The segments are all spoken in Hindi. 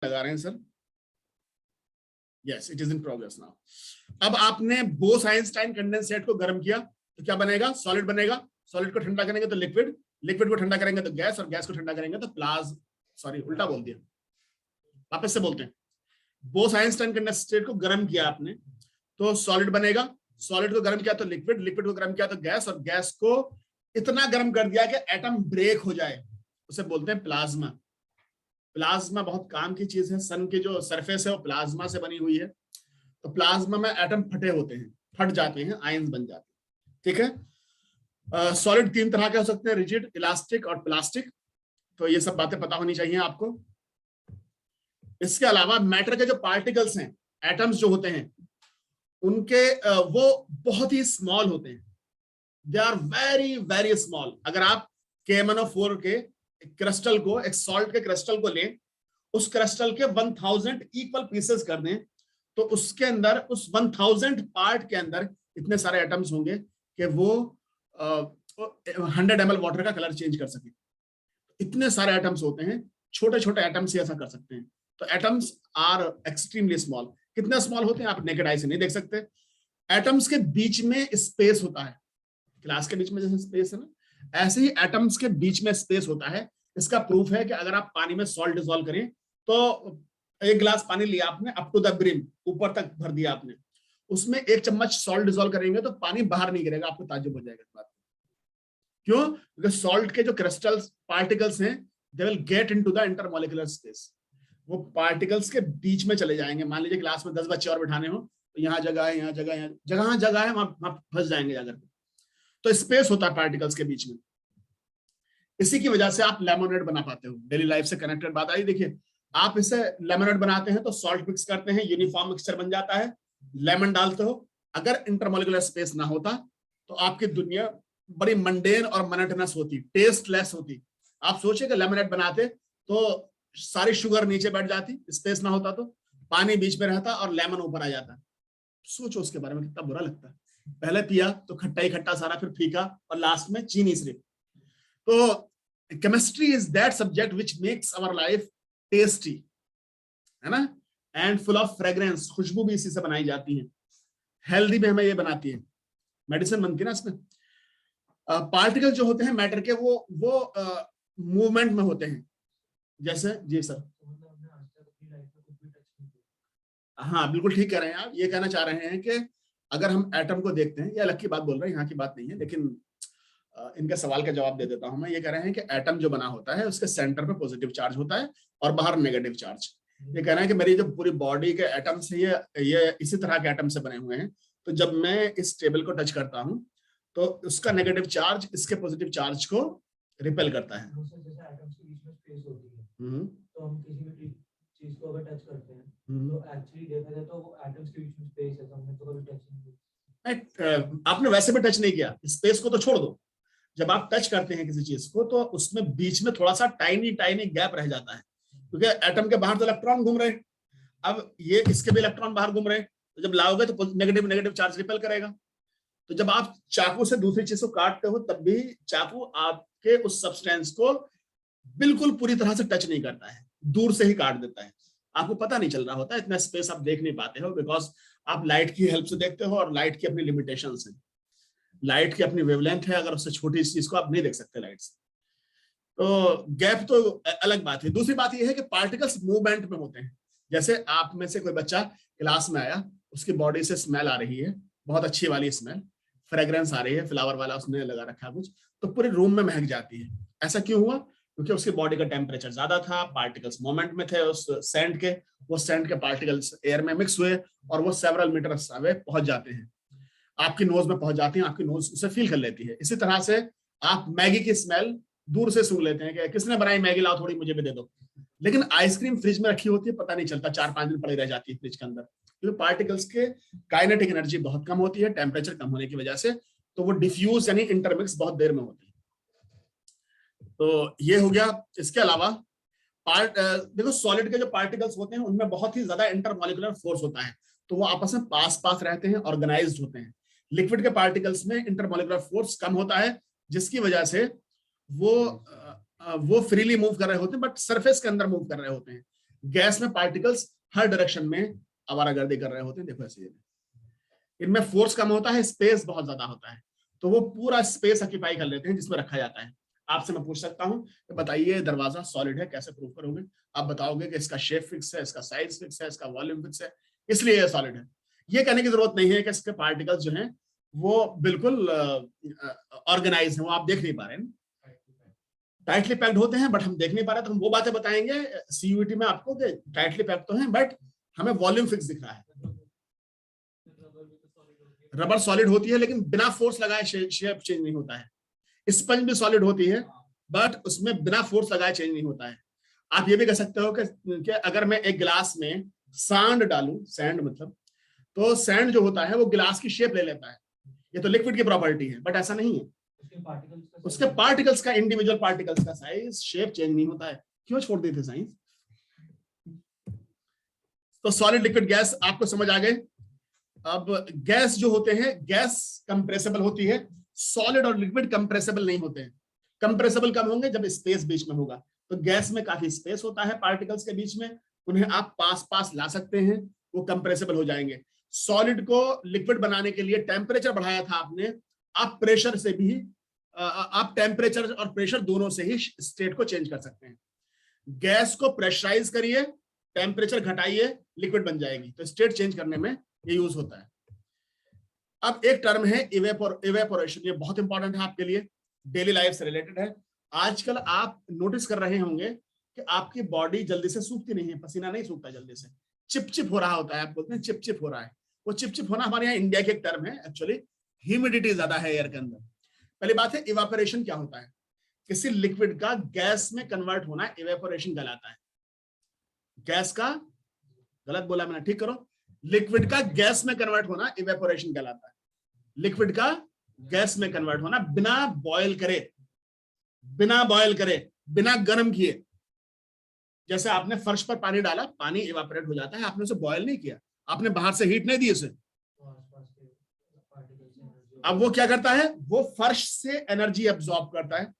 लगा रहे हैं sir? Yes, it is in progress now. अब आपने बोस-आइंस्टाइन कंडेंसेट को गर्म किया तो क्या बनेगा? सॉलिड बनेगा। सॉलिड को ठंडा करेंगे तो लिक्विड, लिक्विड को ठंडा करेंगे तो गैस, और गैस को ठंडा करेंगे तो सॉरी उल्टा बोल दिया, वापस से बोलते हैं। बोस-आइंस्टाइन कंडेंसेट को गर्म किया आपने तो सॉलिड बनेगा, सॉलिड को गर्म किया तो लिक्विड, लिक्विड को गर्म किया तो गैस, और गैस को इतना गर्म कर दिया कि एटम ब्रेक हो जाए, उसे बोलते हैं प्लाज्मा। प्लाज्मा बहुत काम की चीज है। सन की जो सरफेस है वो प्लाज्मा से बनी हुई है, तो प्लाज्मा में एटम फटे होते हैं, फट जाते हैं, आयंस बन जाते हैं। ठीक है। सॉलिड तीन तरह के हो सकते हैं, रिजिड, इलास्टिक और प्लास्टिक। तो ये सब बातें पता होनी चाहिए आपको। इसके अलावा मैटर के जो पार्टिकल्स हैं, एटम्स जो होते हैं, उनके वो बहुत ही स्मॉल होते हैं। They are very very small. अगर आप KMnO4 के क्रिस्टल को, एक सॉल्ट के क्रिस्टल को लें, उस क्रिस्टल के 1000 इक्वल पीसेस कर दें, तो उसके अंदर, उस 1000 पार्ट के अंदर इतने सारे एटम्स होंगे कि वो 100 ml वाटर का कलर चेंज कर सके। इतने सारे एटम्स होते हैं, छोटे छोटे एटम्स ही ऐसा कर सकते हैं। तो एटम्स आर एक्सट्रीमली स्मॉल। कितने स्मॉल होते हैं आप नेकेड आई से नहीं देख सकते। एटम्स के बीच में स्पेस होता है, ग्लास के बीच में जैसे स्पेस है ना, ऐसे ही एटम्स के बीच में स्पेस होता है। इसका प्रूफ है कि अगर आप पानी में सॉल्ट डिसॉल्व करें, तो एक गिलास पानी लिया आपने, अप टू द ब्रिम, ऊपर तक भर दिया आपने, उसमें 1 चम्मच सॉल्ट डिसॉल्व करेंगे तो पानी बाहर नहीं गिरेगा। आपको ताज्जुब हो जाएगा इस बात। क्यों? क्योंकि सॉल्ट के जो क्रिस्टल्स पार्टिकल्स हैं, they will get into the intermolecular space. वो पार्टिकल्स के बीच में चले जाएंगे। मान लीजिए क्लास में 10 बच्चे और बिठाने हो, तो यहाँ जगह है, यहाँ जगह है, जगह जगह है, वहां फंस जाएंगे जाकर। तो स्पेस होता है पार्टिकल्स के बीच में। इसी की वजह से आप लेमोनेड बना पाते हो। डेली लाइफ से कनेक्टेड बात आई। देखिए, आप इसे लेमोनेड बनाते हैं तो सॉल्ट मिक्स करते हैं, यूनिफॉर्म मिक्सचर बन जाता है, लेमन डालते हो। अगर इंटरमॉलिक्यूलर स्पेस ना होता तो आपकी दुनिया बड़ी मंडेन और मोनोटोनस होती, टेस्टलेस होती। आप सोचिए कि लेमोनेड बनाते तो सारी शुगर नीचे बैठ जाती, स्पेस ना होता तो, पानी बीच में रहता और लेमन ऊपर आ जाता। सोचो उसके बारे में, कितना बुरा लगता है। पहले पिया तो खट्टा ही खट्टा सारा, फिर फीका, और लास्ट में चीनी सिर्फ। तो chemistry is that subject which makes our life tasty, है ना, एंड फुल ऑफ फ्रेग्रेंस। खुशबू भी इसी से बनाई जाती है। हेल्दी भी हमें ये बनाती है, मेडिसिन बनती है ना इसमें। पार्टिकल जो होते हैं मैटर के, वो मूवमेंट में होते हैं। जैसे, जी सर, हाँ बिल्कुल ठीक कह रहे हैं आप। ये कहना चाह रहे हैं कि अगर हम एटम को देखते हैं, ये अलग की बात बोल रहे हैं, यहाँ की बात नहीं है, लेकिन इनके सवाल का जवाब दे देता हूं मैं। ये कह रहे हैं कि एटम जो बना होता है उसके सेंटर पे पॉजिटिव चार्ज होता है और बाहर नेगेटिव चार्ज। ये कह रहे हैं कि मेरी जो पूरी बॉडी के एटम्स है, ये इसी तरह के एटम से बने हुए हैं। तो जब मैं इस टेबल को टच करता हूं तो उसका नेगेटिव चार्ज इसके पॉजिटिव चार्ज को रिपेल करता है। तो हम किसी भी चीज को अगर टच करते हैं तो एक्चुअली देखा जाए तो वो एटम्स के बीच में स्पेस है, तो हमने तो कभी टच नहीं किया। आपने वैसे भी टच नहीं किया, स्पेस को तो छोड़ दो। जब आप टच करते हैं किसी चीज को तो उसमें बीच में थोड़ा सा टाइनी टाइनी गैप रह जाता है, क्योंकि एटम के बाहर तो इलेक्ट्रॉन घूम रहे हैं। अब ये इसके भी इलेक्ट्रॉन बाहर घूम रहे हैं, तो जब लाओगे तो नेगेटिव नेगेटिव चार्ज रिपेल करेगा। तो जब आप चाकू से दूसरी चीज को काटते हो, तब भी चाकू आपके उस सब्सटेंस को बिल्कुल पूरी तरह से टच नहीं करता है, दूर से ही काट देता है। आपको पता नहीं चल रहा होता, इतना स्पेस आप देख नहीं पाते हो, बिकॉज आप लाइट की हेल्प से देखते हो, और लाइट की अपनी लिमिटेशंस हैं। लाइट की अपनी वेवलेंथ है, अगर उससे छोटी चीज को आप नहीं देख सकते लाइट से। तो गैप तो अलग बात है। दूसरी बात यह है कि पार्टिकल्स मूवमेंट में होते हैं। जैसे आप में से कोई बच्चा क्लास में आया, उसकी बॉडी से स्मेल आ रही है, बहुत अच्छी वाली स्मेल, फ्रेग्रेंस आ रही है, फ्लावर वाला उसने लगा रखा कुछ, तो पूरे रूम में महक जाती है। ऐसा क्यों हुआ? क्योंकि उसकी बॉडी का टेम्परेचर ज्यादा था, पार्टिकल्स मोमेंट में थे उस सेंट के, वो सेंट के पार्टिकल्स एयर में मिक्स हुए और वो सेवरल मीटर्स अवे पहुंच जाते हैं, आपकी नोज में पहुंच जाती हैं, आपकी नोज उसे फील कर लेती है। इसी तरह से आप मैगी की स्मेल दूर से सूंघ लेते हैं कि किसने बनाई मैगी, लाओ थोड़ी मुझे भी दे दो। लेकिन आइसक्रीम फ्रिज में रखी होती है, पता नहीं चलता, 4-5 दिन पड़ी रह जाती है फ्रिज के अंदर, क्योंकि पार्टिकल्स के काइनेटिक एनर्जी बहुत कम होती है टेम्परेचर कम होने की वजह से, तो वो डिफ्यूज यानी इंटरमिक्स बहुत देर में होती है। तो ये हो गया। इसके अलावा देखो, सॉलिड के जो पार्टिकल्स होते हैं उनमें बहुत ही ज्यादा इंटरमॉलिक्यूलर फोर्स होता है, तो वो आपस में पास पास रहते हैं, ऑर्गेनाइज्ड होते हैं। लिक्विड के पार्टिकल्स में इंटरमॉलिक्यूलर फोर्स कम होता है, जिसकी वजह से वो फ्रीली मूव कर रहे होते हैं, बट सरफेस के अंदर मूव कर रहे होते हैं। गैस में पार्टिकल्स हर डायरेक्शन में आवारागर्दी कर रहे होते हैं। देखो ऐसे इनमें फोर्स कम होता है, स्पेस बहुत ज्यादा होता है, तो वो पूरा स्पेस ऑक्यूपाई कर लेते हैं जिसमें रखा जाता है। आपसे मैं पूछ सकता हूँ कि बताइए दरवाजा सॉलिड है, कैसे प्रूव करोगे? आप बताओगे कि इसका शेप फिक्स है, इसका साइज फिक्स है, इसका वॉल्यूम फिक्स है, इसलिए ये सॉलिड है। ये कहने की जरूरत नहीं है कि इसके पार्टिकल्स जो हैं वो बिल्कुल ऑर्गेनाइज है, वो आप देख नहीं पा रहे हैं, टाइटली पैक्ड होते हैं, बट हम देख नहीं पा रहे। तो हम वो बातें बताएंगे सीयूईटी में आपको कि टाइटली पैक्ड तो हैं बट हमें वॉल्यूम फिक्स दिख रहा है। रबर सॉलिड होती है लेकिन बिना फोर्स लगाए शेप चेंज नहीं होता है। स्पंज भी सॉलिड होती है बट उसमें बिना फोर्स लगाए चेंज नहीं होता है। आप ये भी कह सकते हो कि अगर मैं एक गिलास में सैंड डालूं, सैंड मतलब, तो सैंड जो होता है वो गिलास की शेप ले लेता है, ये तो लिक्विड की प्रॉपर्टी है, बट ऐसा नहीं है। उसके पार्टिकल्स का, इंडिविजुअल पार्टिकल्स का साइज शेप चेंज नहीं होता है। क्यों छोड़ देते साइंस? तो सॉलिड लिक्विड गैस आपको समझ आ गए। अब गैस जो होते हैं, गैस कंप्रेसिबल होती है, सॉलिड और लिक्विड कंप्रेसिबल नहीं होते हैं। कंप्रेसिबल कब होंगे? जब स्पेस बीच में होगा। तो गैस में काफी स्पेस होता है पार्टिकल्स के बीच में, उन्हें आप पास पास ला सकते हैं, वो कंप्रेसिबल हो जाएंगे। सॉलिड को लिक्विड बनाने के लिए टेम्परेचर बढ़ाया था आपने, आप प्रेशर से भी, आप टेम्परेचर और प्रेशर दोनों से ही स्टेट को चेंज कर सकते हैं। गैस को प्रेशराइज करिए, टेम्परेचर घटाइए, लिक्विड बन जाएगी। तो स्टेट चेंज करने में ये यूज होता है। अब एक टर्म है इवेपोरेशन, ये बहुत इंपॉर्टेंट है आपके लिए, डेली लाइफ से रिलेटेड है। आजकल आप नोटिस कर रहे होंगे कि आपकी बॉडी जल्दी से सूखती नहीं है, पसीना नहीं सूखता जल्दी से, चिपचिप हो रहा होता है। आप बोलते हैं चिपचिप हो रहा है। वो चिपचिप होना हमारे यहाँ इंडिया के एक टर्म है, एक्चुअली ह्यूमिडिटी ज्यादा है एयर के अंदर। पहली बात है इवेपोरेशन क्या होता है? किसी लिक्विड का गैस में कन्वर्ट होना इवेपोरेशन कहलाता है। गैस का, गलत बोला मैंने, ठीक करो, लिक्विड का गैस में कन्वर्ट होना इवेपोरेशन कहलाता है। लिक्विड का गैस में कन्वर्ट होना बिना बॉयल करे, बिना गर्म किए। जैसे आपने फर्श पर पानी डाला, पानी इवेपोरेट हो जाता है, आपने उसे बॉयल नहीं किया, आपने बाहर से हीट नहीं दी उसे। अब वो क्या करता है? वो फर्श से एनर्जी एब्जॉर्ब करता है,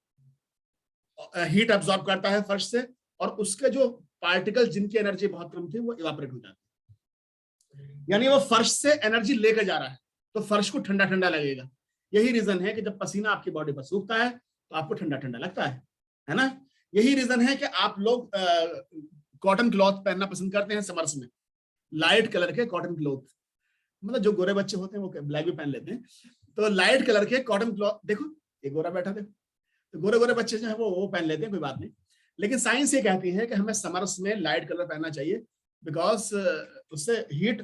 हीट एब्जॉर्ब करता है फर्श से, और उसके जो पार्टिकल जिनकी एनर्जी बहुत कम थी वो इवेपोरेट हो जाती है। यानी वो फर्श से एनर्जी लेकर जा रहा है, तो फर्श को ठंडा ठंडा लगेगा। यही रीजन है कि जब पसीना आपकी बॉडी पर सूखता है तो आपको ठंडा ठंडा लगता है ना। यही रीजन है कि आप लोग कॉटन क्लॉथ पहनना पसंद करते हैं समर्स में, लाइट कलर के कॉटन क्लॉथ। मतलब जो गोरे बच्चे होते हैं वो ब्लैक भी पहन लेते हैं, तो लाइट कलर के कॉटन क्लॉथ, देखो एक गोरा बैठा, देखो, तो गोरे गोरे बच्चे जो है वो पहन लेते हैं, कोई बात नहीं। लेकिन साइंस ये कहती है कि हमें समर्स में लाइट कलर पहनना चाहिए, बिकॉज उससे हीट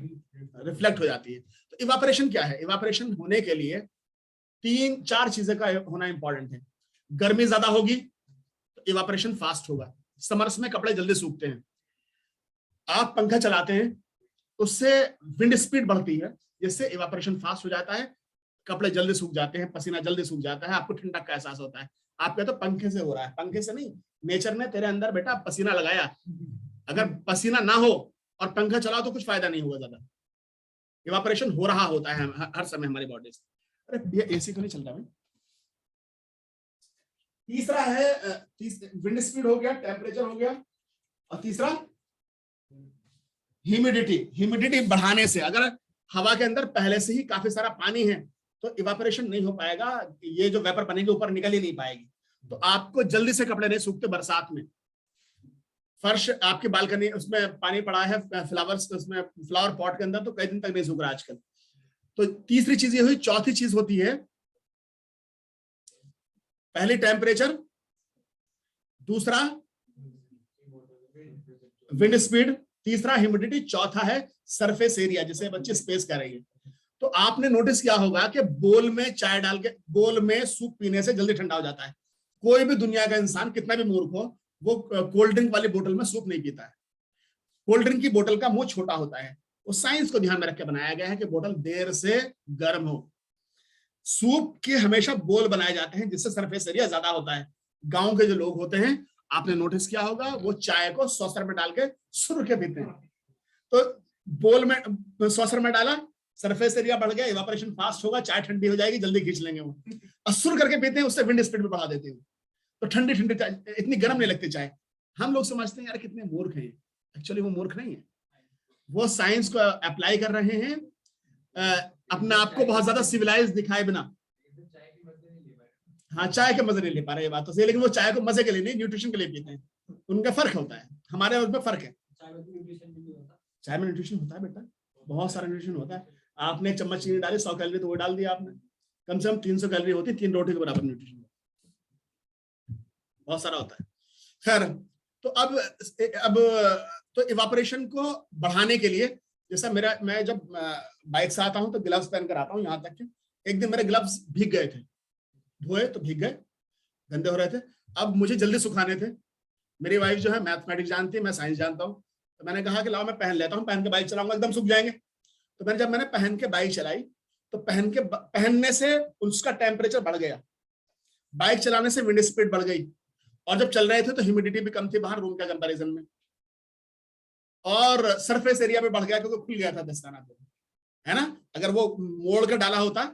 रिफ्लेक्ट हो जाती है। तो इवापोरेशन क्या है? इवापोरेशन होने के लिए 3-4 चीजें का होना इंपॉर्टेंट है। गर्मी ज्यादा होगी तो इवापोरेशन फास्ट होगा। समर्स में कपड़े जल्दी सूखते हैं। आप पंखा चलाते हैं, उससे विंड स्पीड बढ़ती है, जिससे इवापोरेशन फास्ट हो जाता है, कपड़े जल्दी सूख जाते हैं, पसीना जल्दी सूख जाता है, आपको ठंडक का एहसास होता है। आप कहते हो पंखे से हो रहा है, पंखे से नहीं, नेचर ने तेरे अंदर बेटा पसीना लगाया। अगर पसीना ना हो और पंखा चलाओ तो कुछ फायदा नहीं होगा ज्यादा। इवापोरेशन हो रहा होता है हर समय हमारी बॉडी से। अरे ये एसी तो नहीं चल रहा भाई। तीसरा है विंड स्पीड हो गया, टेम्परेचर हो गया, और तीसरा ह्यूमिडिटी बढ़ाने से। अगर हवा के अंदर पहले से ही काफी सारा पानी है तो इवापोरेशन नहीं हो पाएगा, ये जो वेपर बनेगी ऊपर निकल ही नहीं पाएगी, तो आपको जल्दी से कपड़े नहीं सूखते। बरसात में फर्श, आपकी बालकनी, उसमें पानी पड़ा है फ्लावर्स, उसमें फ्लावर पॉट के अंदर, तो कई दिन तक नहीं सूख रहा आजकल। तो तीसरी चीज ये हुई। चौथी चीज होती है, पहली टेम्परेचर, दूसरा विंड स्पीड, तीसरा ह्यूमिडिटी, चौथा है सरफेस एरिया, जिसे बच्चे स्पेस कह रही है। तो आपने नोटिस किया होगा कि बोल में चाय डाल के, बोल में सूप पीने से जल्दी ठंडा हो जाता है। कोई भी दुनिया का इंसान कितना भी मूर्ख हो, वो कोल्ड ड्रिंक वाली बोतल में सूप नहीं पीता है। कोल्ड ड्रिंक की बोतल का मुंह छोटा होता है, वो साइंस को ध्यान में रख के बनाया गया है कि बोतल देर से गर्म हो। सूप के हमेशा बोल बनाए जाते हैं जिससे सरफेस एरिया ज्यादा होता है। गांव के जो लोग होते हैं, आपने नोटिस किया होगा, वो चाय को सॉसर में डाल के सुर के पीते हैं। तो बोल में, सॉसर में डाला, सरफेस एरिया बढ़ गया, इवापोरेशन फास्ट होगा, चाय ठंडी हो जाएगी, जल्दी खींच लेंगे वो। और सुर करके पीते हैं, उससे विंड स्पीड भी बढ़ा देते हैं, तो ठंडी ठंडी चाय, इतनी गर्म नहीं लगती चाय। हम लोग समझते हैं यार कितने मूर्ख हैं, एक्चुअली वो मूर्ख नहीं है, वो साइंस को अप्लाई कर रहे हैं अपने आप को बहुत ज्यादा सिविलाइज दिखाए बिना। हाँ, चाय के मजे नहीं ले पा रहे, ये बात तो सही, लेकिन वो चाय को मजे के लिए नहीं, न्यूट्रिशन के लिए पीते हैं, उनका फर्क होता है, हमारे उसमें फर्क है। चाय में न्यूट्रिशन होता है बेटा, बहुत सारा न्यूट्रिशन होता है। आपने एक चम्मच चीनी डाली, 100 कैलोरी तो वो डाल दिया आपने, कम से कम 300 कैलोरी होती है, 3 रोटी के बराबर न्यूट्रिशन, बहुत सारा होता है। खैर, तो अब तो इवापोरेशन को बढ़ाने के लिए, जैसा मैं जब बाइक से आता हूं तो ग्लव्स पहनकर आता हूं, यहां तक कि एक दिन मेरे ग्लव्स भीग गए थे, धोए तो भीग गए, गंदे हो रहे थे। अब मुझे जल्दी सुखाने थे, मेरी वाइफ जो है मैथमेटिक्स जानती है, मैं साइंस जानता हूँ, तो मैंने कहा कि लाओ मैं पहन लेता हूँ, पहन के बाइक चलाऊंगा, एकदम सूख जाएंगे। तो जब मैंने पहन के बाइक चलाई तो पहनने से उसका टेम्परेचर बढ़ गया, बाइक चलाने से विंड स्पीड बढ़ गई, और जब चल रहे थे तो ह्यूमिडिटी भी कम थी बाहर रूम के कंपैरिजन में, और सरफेस एरिया भी बढ़ गया क्योंकि खुल गया था दस्ताना पे, है ना। अगर वो मोड़ कर डाला होता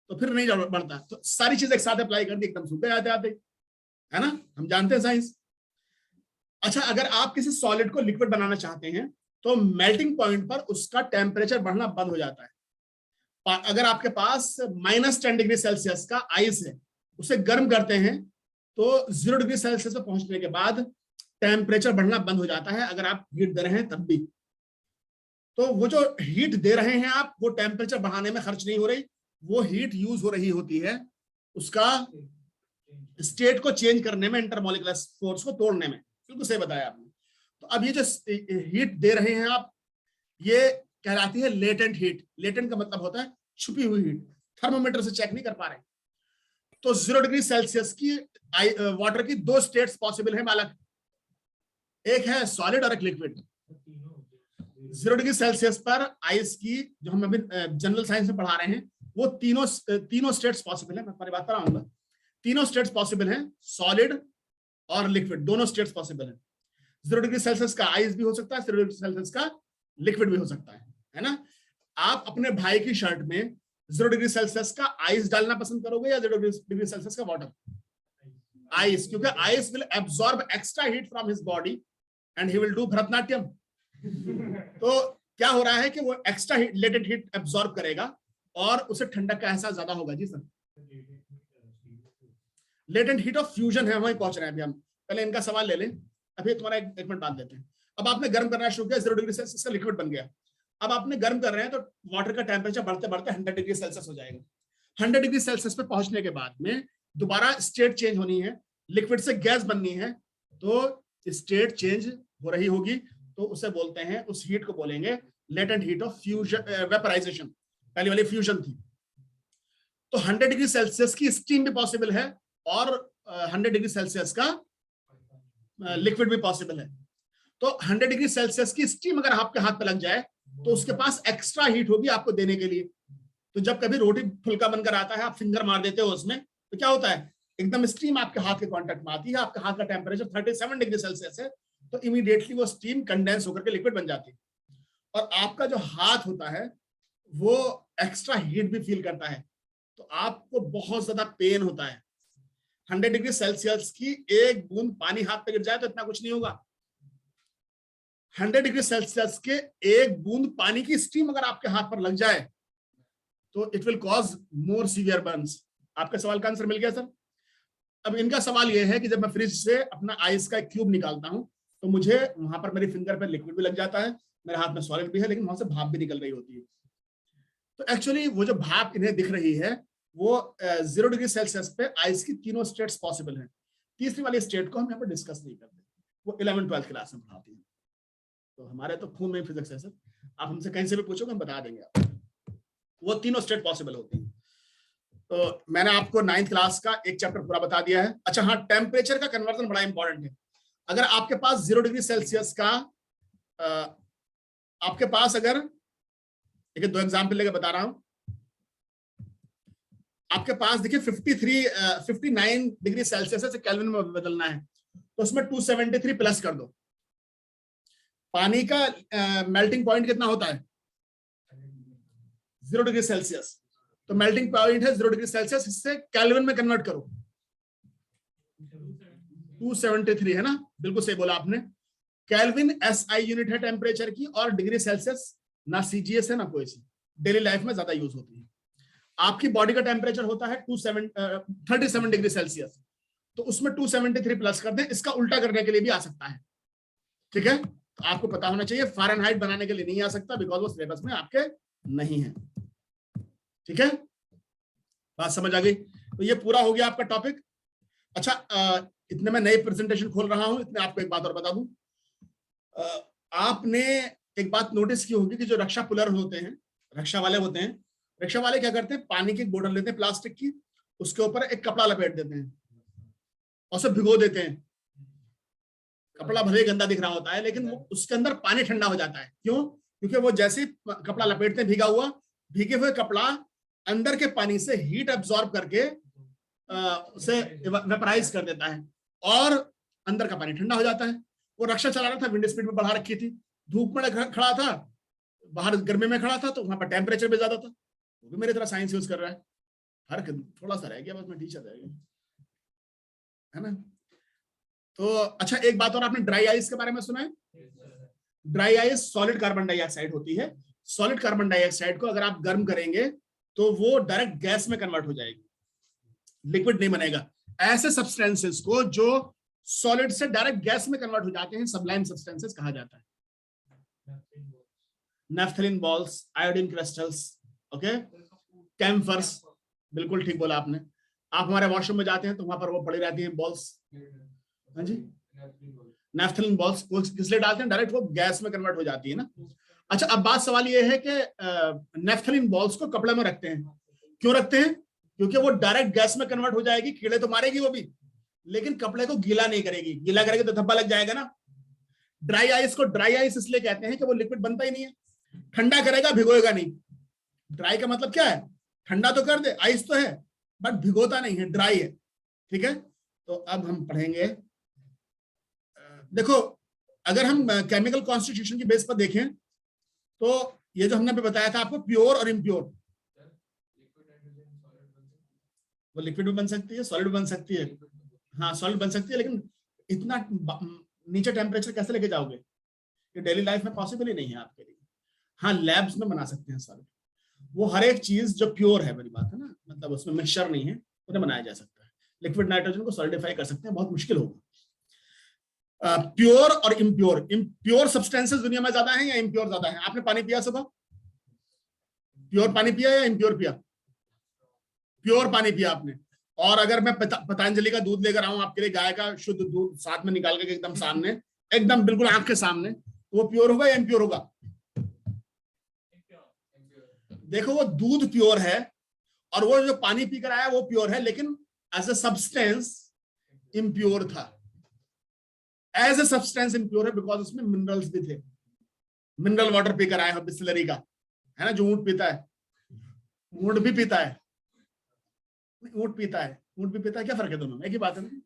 तो फिर नहीं बढ़ता। तो सारी चीज एक साथ अप्लाई कर दी, एकदम सूखे आते, है ना, हम जानते हैं साइंस। अच्छा, अगर आप किसी सॉलिड को लिक्विड बनाना चाहते हैं तो मेल्टिंग पॉइंट पर उसका टेम्परेचर बढ़ना बंद हो जाता है। अगर आपके पास -10 डिग्री सेल्सियस का आइस है, उसे गर्म करते हैं तो 0 डिग्री सेल्सियस पर पहुंचने के बाद टेम्परेचर बढ़ना बंद हो जाता है, अगर आप हीट दे रहे हैं तब भी। तो वो जो हीट दे रहे हैं आप, वो टेम्परेचर बढ़ाने में खर्च नहीं हो रही, वो हीट यूज हो रही होती है उसका स्टेट को चेंज करने में, इंटरमोलिकुलर फोर्स को तोड़ने में। बिल्कुल सही बताया आपने। तो अब ये जो हीट दे रहे हैं आप, ये कहलाती है लेटेंट हीट। लेटेंट का मतलब होता है छुपी हुई हीट, थर्मोमीटर से चेक नहीं कर पा रहे। तो 0 डिग्री सेल्सियस की वाटर की 2 स्टेट्स पॉसिबल है बालक, एक है सॉलिड और एक लिक्विड। 0 डिग्री सेल्सियस पर आइस की, जो हम अभी जनरल साइंस में पढ़ा रहे हैं, वो तीनों स्टेट्स पॉसिबल है। मैं तुम्हारी बात कराऊंगा, तीनों स्टेट्स पॉसिबल हैं, सॉलिड और लिक्विड, दोनों स्टेट्स पॉसिबल है। 0 डिग्री सेल्सियस का आइस भी हो सकता है, 0 डिग्री सेल्सियस का लिक्विड भी हो सकता है ना। आप अपने भाई की शर्ट में 0 डिग्री सेल्सियस का आइस डालना पसंद करोगे या 0 डिग्री सेल्सियस का वाटर? आइस, क्योंकि ice will absorb extra heat from his body and he will do Bharatanatyam. तो क्या हो रहा है कि वो extra heat, latent heat absorb करेगा और उसे ठंडक का एहसास ज्यादा होगा। जी sir, latent heat of fusion है, वहीं पहुंच रहे हैं अभी हम। पहले इनका सवाल ले लें, अभी तुम्हारा एक मिनट बात देते हैं। अब आपने गर्म करना शुरू किया, 0 डिग्री सेल्सियस का लिक्विड बन गया। अब आपने गर्म कर रहे हैं तो वाटर का टेम्परेचर बढ़ते बढ़ते 100 डिग्री सेल्सियस हो जाएगा। 100 डिग्री सेल्सियस पे पहुंचने के बाद में दोबारा स्टेट चेंज होनी है, लिक्विड से गैस बननी है, तो स्टेट चेंज हो रही होगी, तो उसे बोलते हैं, उस हीट को बोलेंगे latent heat of fusion, vaporisation. पहली वाली फ्यूजन थी। तो 100 डिग्री सेल्सियस की स्टीम भी पॉसिबल है और 100 डिग्री सेल्सियस का लिक्विड भी पॉसिबल है। तो 100 डिग्री सेल्सियस की स्टीम अगर आपके हाथ पे लग जाए तो उसके पास एक्स्ट्रा हीट होगी आपको देने के लिए। तो जब कभी रोटी फुल्का बनकर आता है, आप फिंगर मार देते हो उसमें, तो क्या होता है, एकदम स्टीम आपके हाथ के कांटेक्ट में आती है। आपके हाथ का टेम्परेचर 37 डिग्री सेल्सियस है, तो इमीडिएटली वो स्टीम कंडेंस होकर के लिक्विड बन जाती है। और आपका जो हाथ होता है वो एक्स्ट्रा हीट भी फील करता है, तो आपको बहुत ज्यादा पेन होता है। 100 डिग्री सेल्सियस की एक बूंद पानी हाथ पे गिर जाए तो इतना कुछ नहीं होगा। 100 डिग्री सेल्सियस के एक बूंद पानी की स्टीम अगर आपके हाथ पर लग जाए तो it will cause more severe Burns. आपके सवाल का आंसर मिल गया सर। अब इनका सवाल यह है कि जब मैं फ्रिज से अपना आइस का एक क्यूब निकालता हूं तो मुझे वहां पर मेरी फिंगर पर लिक्विड भी लग जाता है, मेरे हाथ में सॉलिड भी है, लेकिन वहां से भाप भी निकल रही होती है। तो एक्चुअली वो जो भाप इन्हें दिख रही है वो 0 डिग्री सेल्सियस पे आइस की तीनों स्टेट्स पॉसिबल हैं। तीसरी वाली स्टेट को हम यहाँ पर डिस्कस नहीं करते, वो 11th-12th क्लास में पढ़ाती है। तो हमारे तो खून में फिजिक्स है सर, आप हमसे कहीं से भी पूछोगे हम बता देंगे आपको। वो तीनों स्टेट पॉसिबल होती हैं। तो मैंने आपको 9th क्लास का एक चैप्टर पूरा बता दिया है। अच्छा हाँ, टेम्परेचर का कन्वर्जन बड़ा इंपॉर्टेंट है। अगर आपके पास 0 डिग्री सेल्सियस का आपके पास अगर, देखिए 2 एग्जाम्पल लेकर बता रहा हूं, आपके पास देखिए 59 डिग्री सेल्सियस से केल्विन में बदलना है, तो उसमें 273 प्लस कर दो। पानी का मेल्टिंग पॉइंट कितना होता है? 0 डिग्री सेल्सियस। तो मेल्टिंग पॉइंट है 0 डिग्री सेल्सियस, इससे केल्विन में कन्वर्ट करो, 273 है ना, बिल्कुल सही बोला आपने। केल्विन SI यूनिट है टेम्परेचर की, और डिग्री सेल्सियस ना CGS है ना कोई सी, डेली लाइफ में ज्यादा यूज होती है। आपकी बॉडी का टेम्परेचर होता है 37 डिग्री सेल्सियस, तो उसमें 273 प्लस कर दें, इसका उल्टा करने के लिए भी आ सकता है, ठीक है। तो आपको पता होना चाहिए, फ़ारेनहाइट बनाने के लिए नहीं आ सकता, बिकॉज वो सिलेबस में आपके नहीं है, ठीक है। बात समझ आ गई? तो ये पूरा हो गया आपका टॉपिक। अच्छा, इतने में नई प्रेजेंटेशन खोल रहा हूं, इतने आपको एक बात और बता दूं, आपने एक बात नोटिस की होगी कि जो रक्षा पुलर होते हैं, रक्षा वाले होते हैं, रक्षा वाले क्या करते हैं, पानी की एक बोतल लेते हैं प्लास्टिक की, उसके ऊपर एक कपड़ा लपेट देते हैं और उसे भिगो देते हैं। कपड़ा भले ही गंदा दिख रहा होता है, लेकिन उसके अंदर पानी ठंडा हो जाता है। क्यों? क्योंकि वो जैसे कपड़ा लपेटते हैं भीगा हुआ, भीगे हुए कपड़ा अंदर के पानी से हीट एब्जॉर्ब करके उसे वेपराइज कर देता है और अंदर का पानी ठंडा हो जाता है। वो रक्षा चला रहा था, विंड स्पीड में बढ़ा रखी थी, धूप में खड़ा था, बाहर गर्मी में खड़ा था, तो वहां पर टेम्परेचर भी ज्यादा था। वो भी मेरी तरह साइंस यूज कर रहा है, फर्क थोड़ा सा रह गया, बस मैं टीचर रह गया, है ना। तो अच्छा, एक बात और, आपने ड्राई आइस के बारे में सुना है? Dry ice solid carbon dioxide होती है। सॉलिड कार्बन डाइऑक्साइड को अगर आप गर्म करेंगे तो वो डायरेक्ट गैस में कन्वर्ट हो जाएगी, लिक्विड नहीं बनेगा। ऐसे सब्सटेंसेस को जो सॉलिड से डायरेक्ट गैस में कन्वर्ट हो जाते हैं, सबलाइम सब्सटेंसेस कहा जाता है। Naphthalene balls, iodine crystals, okay, camphors, बिल्कुल ठीक बोला आपने। आप हमारे वॉशरूम में जाते हैं तो वहां पर वो पड़ी रहती हैं बॉल्स, हाँ जी, नैफ्थलीन बॉल्स। किस लिए डालते हैं? डायरेक्ट वो गैस में कन्वर्ट हो जाती है ना। अच्छा, अब बात सवाल ये है कि नैफ्थलीन बॉल्स को कपड़े में रखते हैं, क्यों रखते हैं? क्योंकि वो डायरेक्ट गैस में कन्वर्ट हो जाएगी, कीड़े तो मारेगी वो भी, लेकिन कपड़े को गीला नहीं करेगी। गीला करेगी तो धब्बा लग जाएगा ना। ड्राई आइस को ड्राई आइस इसलिए कहते हैं कि वो लिक्विड बनता ही नहीं है, ठंडा करेगा, भिगोएगा नहीं। ड्राई का मतलब क्या है? ठंडा तो कर दे, आइस तो है, बट भिगोता नहीं है, ड्राई है, ठीक है। तो अब हम पढ़ेंगे, देखो, अगर हम केमिकल कॉन्स्टिट्यूशन की बेस पर देखें तो ये जो हमने अभी बताया था आपको, प्योर और इम्प्योर, वो लिक्विड भी बन सकती है, सॉलिड बन सकती है। हाँ, सॉलिड बन सकती है, लेकिन इतना नीचे टेम्परेचर कैसे लेके जाओगे? ये डेली लाइफ में पॉसिबल ही नहीं है आपके लिए। हाँ, लैब्स में बना सकते हैं सॉलिड, वो हर एक चीज जो प्योर है, बड़ी बात है ना, मतलब उसमें मिक्सचर नहीं है, उन्हें बनाया जा सकता है। लिक्विड नाइट्रोजन को सॉलिडिफाई कर सकते हैं, बहुत मुश्किल होगा। प्योर और इम्प्योर, इम्प्योर सब्सटेंसेस दुनिया में ज्यादा है या इम्प्योर ज्यादा है? आपने पानी पिया सुबह? प्योर पानी पिया या इम्प्योर पिया? प्योर पानी पिया आपने। और अगर मैं पतंजलि का दूध लेकर आऊं आपके लिए, गाय का शुद्ध दूध साथ में निकाल के एकदम सामने, एकदम बिल्कुल आंख के सामने, तो वो प्योर होगा या इम्प्योर होगा? देखो, वो दूध प्योर है और वो जो पानी पीकर आया वो प्योर है, लेकिन एज ए सब्सटेंस इम्प्योर था। एज ए सब्सटेंस इम्प्योर है बिकॉज उसमें मिनरल्स भी थे। मिनरल वाटर पीकर आया हो बिस्लरी का, है ना, जो ऊंट पीता है, ऊंट भी पीता है, ऊंट पीता है, ऊंट भी पीता है, क्या फर्क है दोनों में? एक ही बात है ना।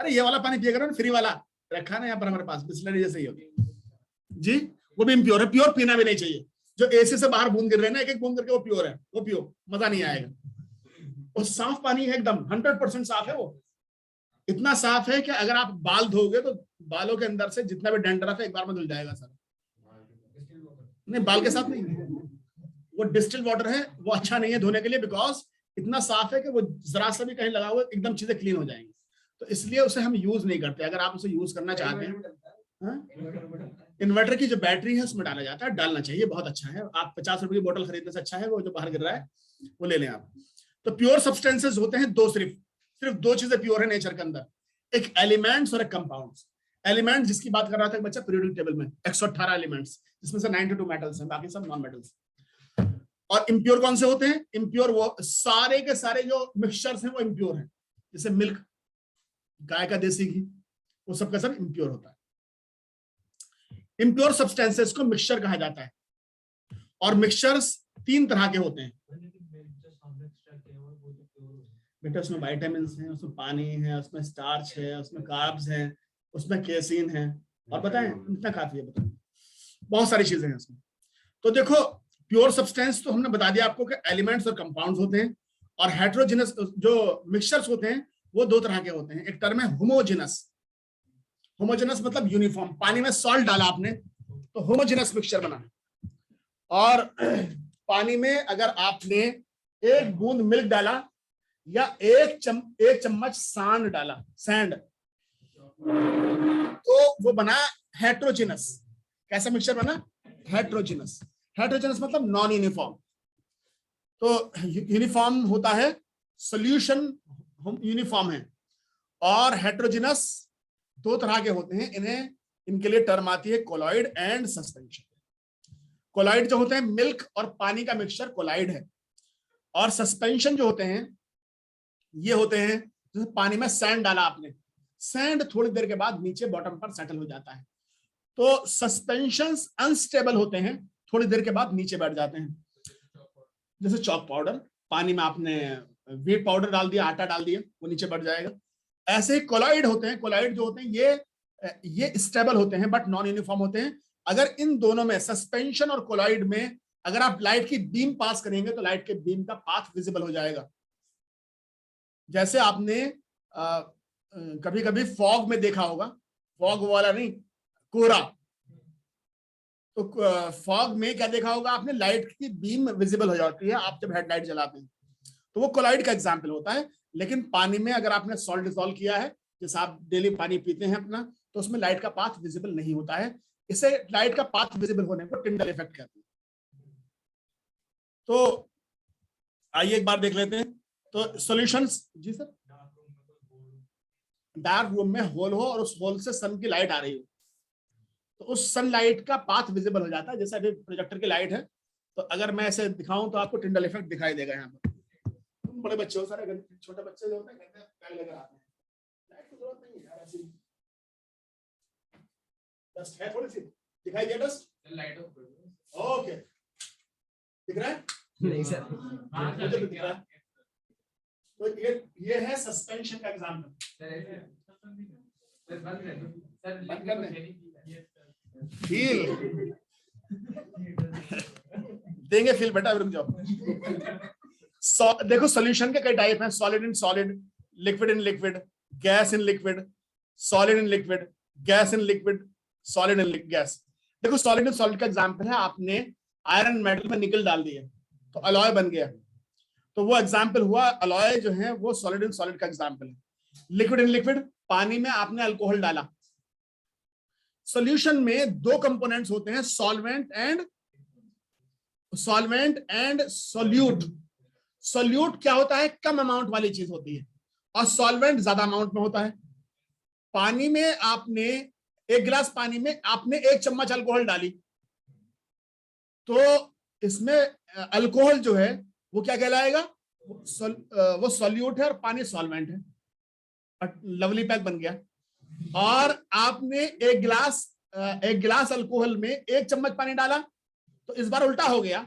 अरे ये वाला पानी पिया करो ना, फ्री वाला रखा ना यहाँ पर हमारे पास, बिस्लरी जैसे ही होगी जी, वो भी इम्प्योर है। प्योर पीना भी नहीं चाहिए। जो एसी से बाहर बूंद गिर रहे हैं ना, एक एक बूंद करके, वो प्योर है, वो पियो, मजा नहीं आएगा। वो साफ पानी है, एकदम 100% साफ है। वो इतना साफ है कि अगर आप बाल धोगे तो बालों के अंदर से जितना भी डैंड्रफ है एक बार में धुल जाएगा सर। नहीं, बाल के साथ नहीं, वो डिस्टिल वाटर है, वो अच्छा नहीं है धोने के लिए, बिकॉज इतना साफ है कि वो जरा सा भी कहीं लगा हुआ एकदम चीजें क्लीन हो जाएंगी। तो इसलिए उसे हम यूज नहीं करते। अगर आप उसे यूज करना चाहते हैं, इन्वर्टर की जो बैटरी है उसमें डाला जाता है, डालना चाहिए, बहुत अच्छा है। आप 50 रुपए की बोतल खरीदने से अच्छा है वो जो बाहर गिर रहा है वो ले लें आप। तो प्योर सब्सटेंसेस होते हैं दो, सिर्फ दो चीजें प्योर है नेचर के अंदर, एक एलिमेंट्स और एक कंपाउंड्स। एलिमेंट जिसकी बात कर रहा था बच्चा, पीरियोडिक टेबल में 118 एलिमेंट्स, जिसमें से 92 मेटल्स हैं, बाकी सब नॉन मेटल्स। और इम्प्योर कौन से होते हैं? इम्प्योर वो सारे के सारे जो मिक्सचर्स हैं वो इम्प्योर हैं, जैसे मिल्क, गाय का देसी घी, वो सब का सब इम्प्योर होता है। इम्प्योर सब्सटेंसेस को मिक्सचर कहा जाता है, और मिक्सचर्स 3 तरह के होते हैं। बेटा उसमें विटामिन्स हैं, उसमें पानी है, उसमें स्टार्च है, उसमें कार्ब्स हैं, उसमें केसीन है, और बताएं इतना काफी है? बताएं, बहुत सारी चीजें हैं उसमें। तो देखो, प्योर सब्सटेंस तो हमने बता दिया आपको कि एलिमेंट्स और कंपाउंड्स होते हैं, और हेटेरोजेनस जो मिक्सचर्स होते हैं वो 2 तरह के होते हैं। एक टर्म है होमोजेनस, होमोजेनस मतलब यूनिफॉर्म, पानी में सॉल्ट डाला आपने तो होमोजेनस मिक्सचर बना। और पानी में अगर आपने एक बूंद मिल्क डाला या एक चम्मच सांड डाला, सैंड, तो वो बना हेट्रोजेनस। कैसा मिक्सचर बना? हेट्रोजेनस। हेट्रोजेनस मतलब नॉन यूनिफॉर्म। तो यूनिफॉर्म होता है सॉल्यूशन, यूनिफॉर्म है, और हेट्रोजेनस दो तरह के होते हैं। इनके लिए टर्म आती है कोलॉइड एंड सस्पेंशन। कोलॉइड जो होते हैं मिल्क और पानी का मिक्सचर कोलॉइड है, और सस्पेंशन जो होते हैं ये होते हैं जैसे पानी में सैंड डाला आपने, सैंड थोड़ी देर के बाद नीचे बॉटम पर सेटल हो जाता है, तो सस्पेंशंस अनस्टेबल होते हैं, थोड़ी देर के बाद नीचे बैठ जाते हैं। जैसे चॉक पाउडर, पानी में आपने व्हीट पाउडर डाल दिया, आटा डाल दिया, वो नीचे बैठ जाएगा। ऐसे ही कोलॉइड होते हैं, कोलॉइड जो होते हैं ये स्टेबल होते हैं बट नॉन यूनिफॉर्म होते हैं। अगर इन दोनों में, सस्पेंशन और कोलॉइड में, अगर आप लाइट की बीम पास करेंगे तो लाइट के बीम का पाथ विजिबल हो जाएगा। जैसे आपने कभी कभी फॉग में देखा होगा, फॉग वाला नहीं, कोहरा, तो फॉग में क्या देखा होगा आपने, लाइट की बीम विजिबल हो जाती है आप जब हेडलाइट जलाते हैं, तो वो कोलॉइड का एग्जांपल होता है। लेकिन पानी में अगर आपने सॉल्ट डिसॉल्व किया है, जैसे आप डेली पानी पीते हैं अपना, तो उसमें लाइट का पाथ विजिबल नहीं होता है। इसे लाइट का पाथ विजिबल होने को टिंडल इफेक्ट कहते हैं। तो आइए एक बार देख लेते हैं। तो सॉल्यूशंस, जी सर, डार्क रूम में होल हो और उस होल से सन की लाइट आ रही हो, तो उस सनलाइट का पाथ विजिबल हो जाता है। जैसे अभी प्रोजेक्टर की लाइट है, तो अगर मैं ऐसे दिखाऊं तो आपको टिंडल इफेक्ट दिखाई देगा। यहाँ पर तुम बड़े बच्चे हो, सारे छोटे बच्चे जो होते हैं कहते हैं पैर लेकर आते हैं, लाइट की जरूरत नहीं है, ऐसी डस्ट है थोड़ी सी, दिखाई दिया डस्ट, लाइट ओके, दिख रहा है? नहीं सर, मुझे भी दिख रहा है। तो ये है सस्पेंशन का एग्जांपल। बंद कर फील देंगे, फील बेटा, रुक जाओ। देखो सॉल्यूशन के कई टाइप हैं, solid in solid, liquid in liquid, gas in liquid, solid in liquid, gas in liquid, solid in gas. देखो सॉलिड इन सॉलिड का एग्जांपल है, आपने आयरन मेटल में निकल डाल दिया तो अलॉय बन गया, तो वो एग्जांपल हुआ। अलॉय जो है वो सॉलिड इन सॉलिड का एग्जांपल है। लिक्विड इन लिक्विड, पानी में आपने अल्कोहल डाला। सॉल्यूशन में दो कंपोनेंट्स होते हैं, सॉल्वेंट एंड सॉल्यूट। सॉल्यूट क्या होता है? कम अमाउंट वाली चीज होती है, और सॉल्वेंट ज्यादा अमाउंट में होता है। पानी में आपने, एक गिलास पानी में आपने 1 चम्मच अल्कोहल डाली, तो इसमें अल्कोहल जो है वो क्या कहलाएगा? वो सॉल्यूट है और पानी सॉल्वेंट है। लवली पैक बन गया। और आपने एक गिलास अल्कोहल में 1 चम्मच पानी डाला, तो इस बार उल्टा हो गया,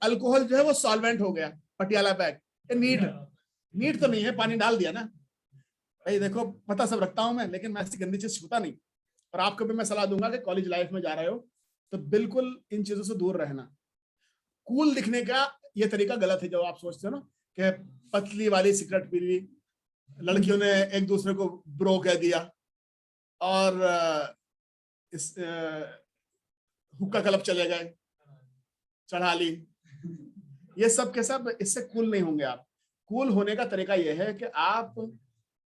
अल्कोहल जो है वो सॉल्वेंट हो गया, पटियाला पैक। नीट तो नहीं है, पानी डाल दिया ना भाई। देखो पता सब रखता हूं मैं, लेकिन मैं ऐसी गंदी चीज छूता नहीं। और आपको भी मैं सलाह दूंगा कि कॉलेज लाइफ में जा रहे हो तो बिल्कुल इन चीजों से दूर रहना। कूल दिखने का ये तरीका गलत है, जो आप सोचते हो ना कि पतली वाली सिगरेट पी ली, लड़कियों ने एक दूसरे को ब्रो कह दिया, और इस हुक्का क्लब चले गए, चढ़ा ली, ये सब के सब, इससे कूल नहीं होंगे आप। कूल होने का तरीका यह है कि आप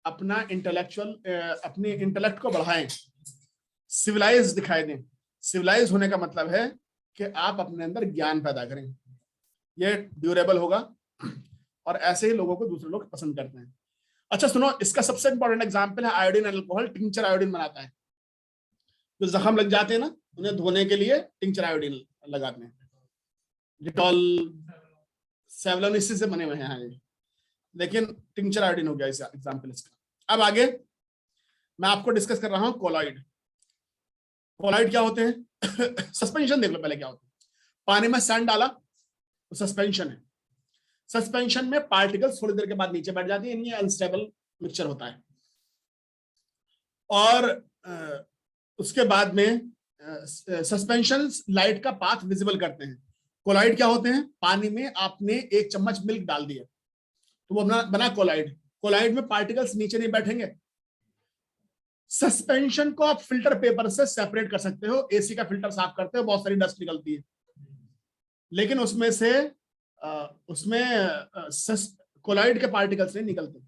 अपना अपनी इंटेलेक्ट को बढ़ाएं, सिविलाइज दिखाई दें। सिविलाइज होने का मतलब है कि आप अपने अंदर ज्ञान पैदा करें, ये ड्यूरेबल होगा, और ऐसे ही लोगों को दूसरे लोग पसंद करते हैं। अच्छा सुनो, इसका सबसे इंपॉर्टेंट एग्जांपल है आयोडीन अल्कोहल। टिंचर आयोडीन बनाता है, जो जख्म लग जाते हैं ना, उन्हें धोने के लिए टिंचर आयोडीन लगाते हैं। डिटॉल, सेवलॉन इसी से बने हुए हैं ये, लेकिन टिंचर आयोडीन हो गया इस एग्जांपल इसका। अब आगे मैं आपको डिस्कस कर रहा हूं कोलॉइड। कोलॉइड क्या होते हैं? सस्पेंशन देख लो पहले क्या होता है। पानी में सैंड डाला तो सस्पेंशन है। सस्पेंशन में पार्टिकल्स थोड़ी देर के बाद नीचे बैठ जाती है, ये अनस्टेबल मिक्सचर होता है। और उसके बाद में सस्पेंशन लाइट का पाथ विजिबल करते हैं। कोलॉइड क्या होते हैं? पानी में आपने 1 चम्मच मिल्क डाल दिया तो वो बना कोलॉइड। कोलॉइड में पार्टिकल्स नीचे नहीं बैठेंगे, सस्पेंशन को आप फिल्टर पेपर से सेपरेट कर सकते हो, एसी का फिल्टर साफ करते हो, बहुत सारी डस्ट निकलती है, लेकिन उसमें से कोलॉइड के पार्टिकल्स नहीं निकलते।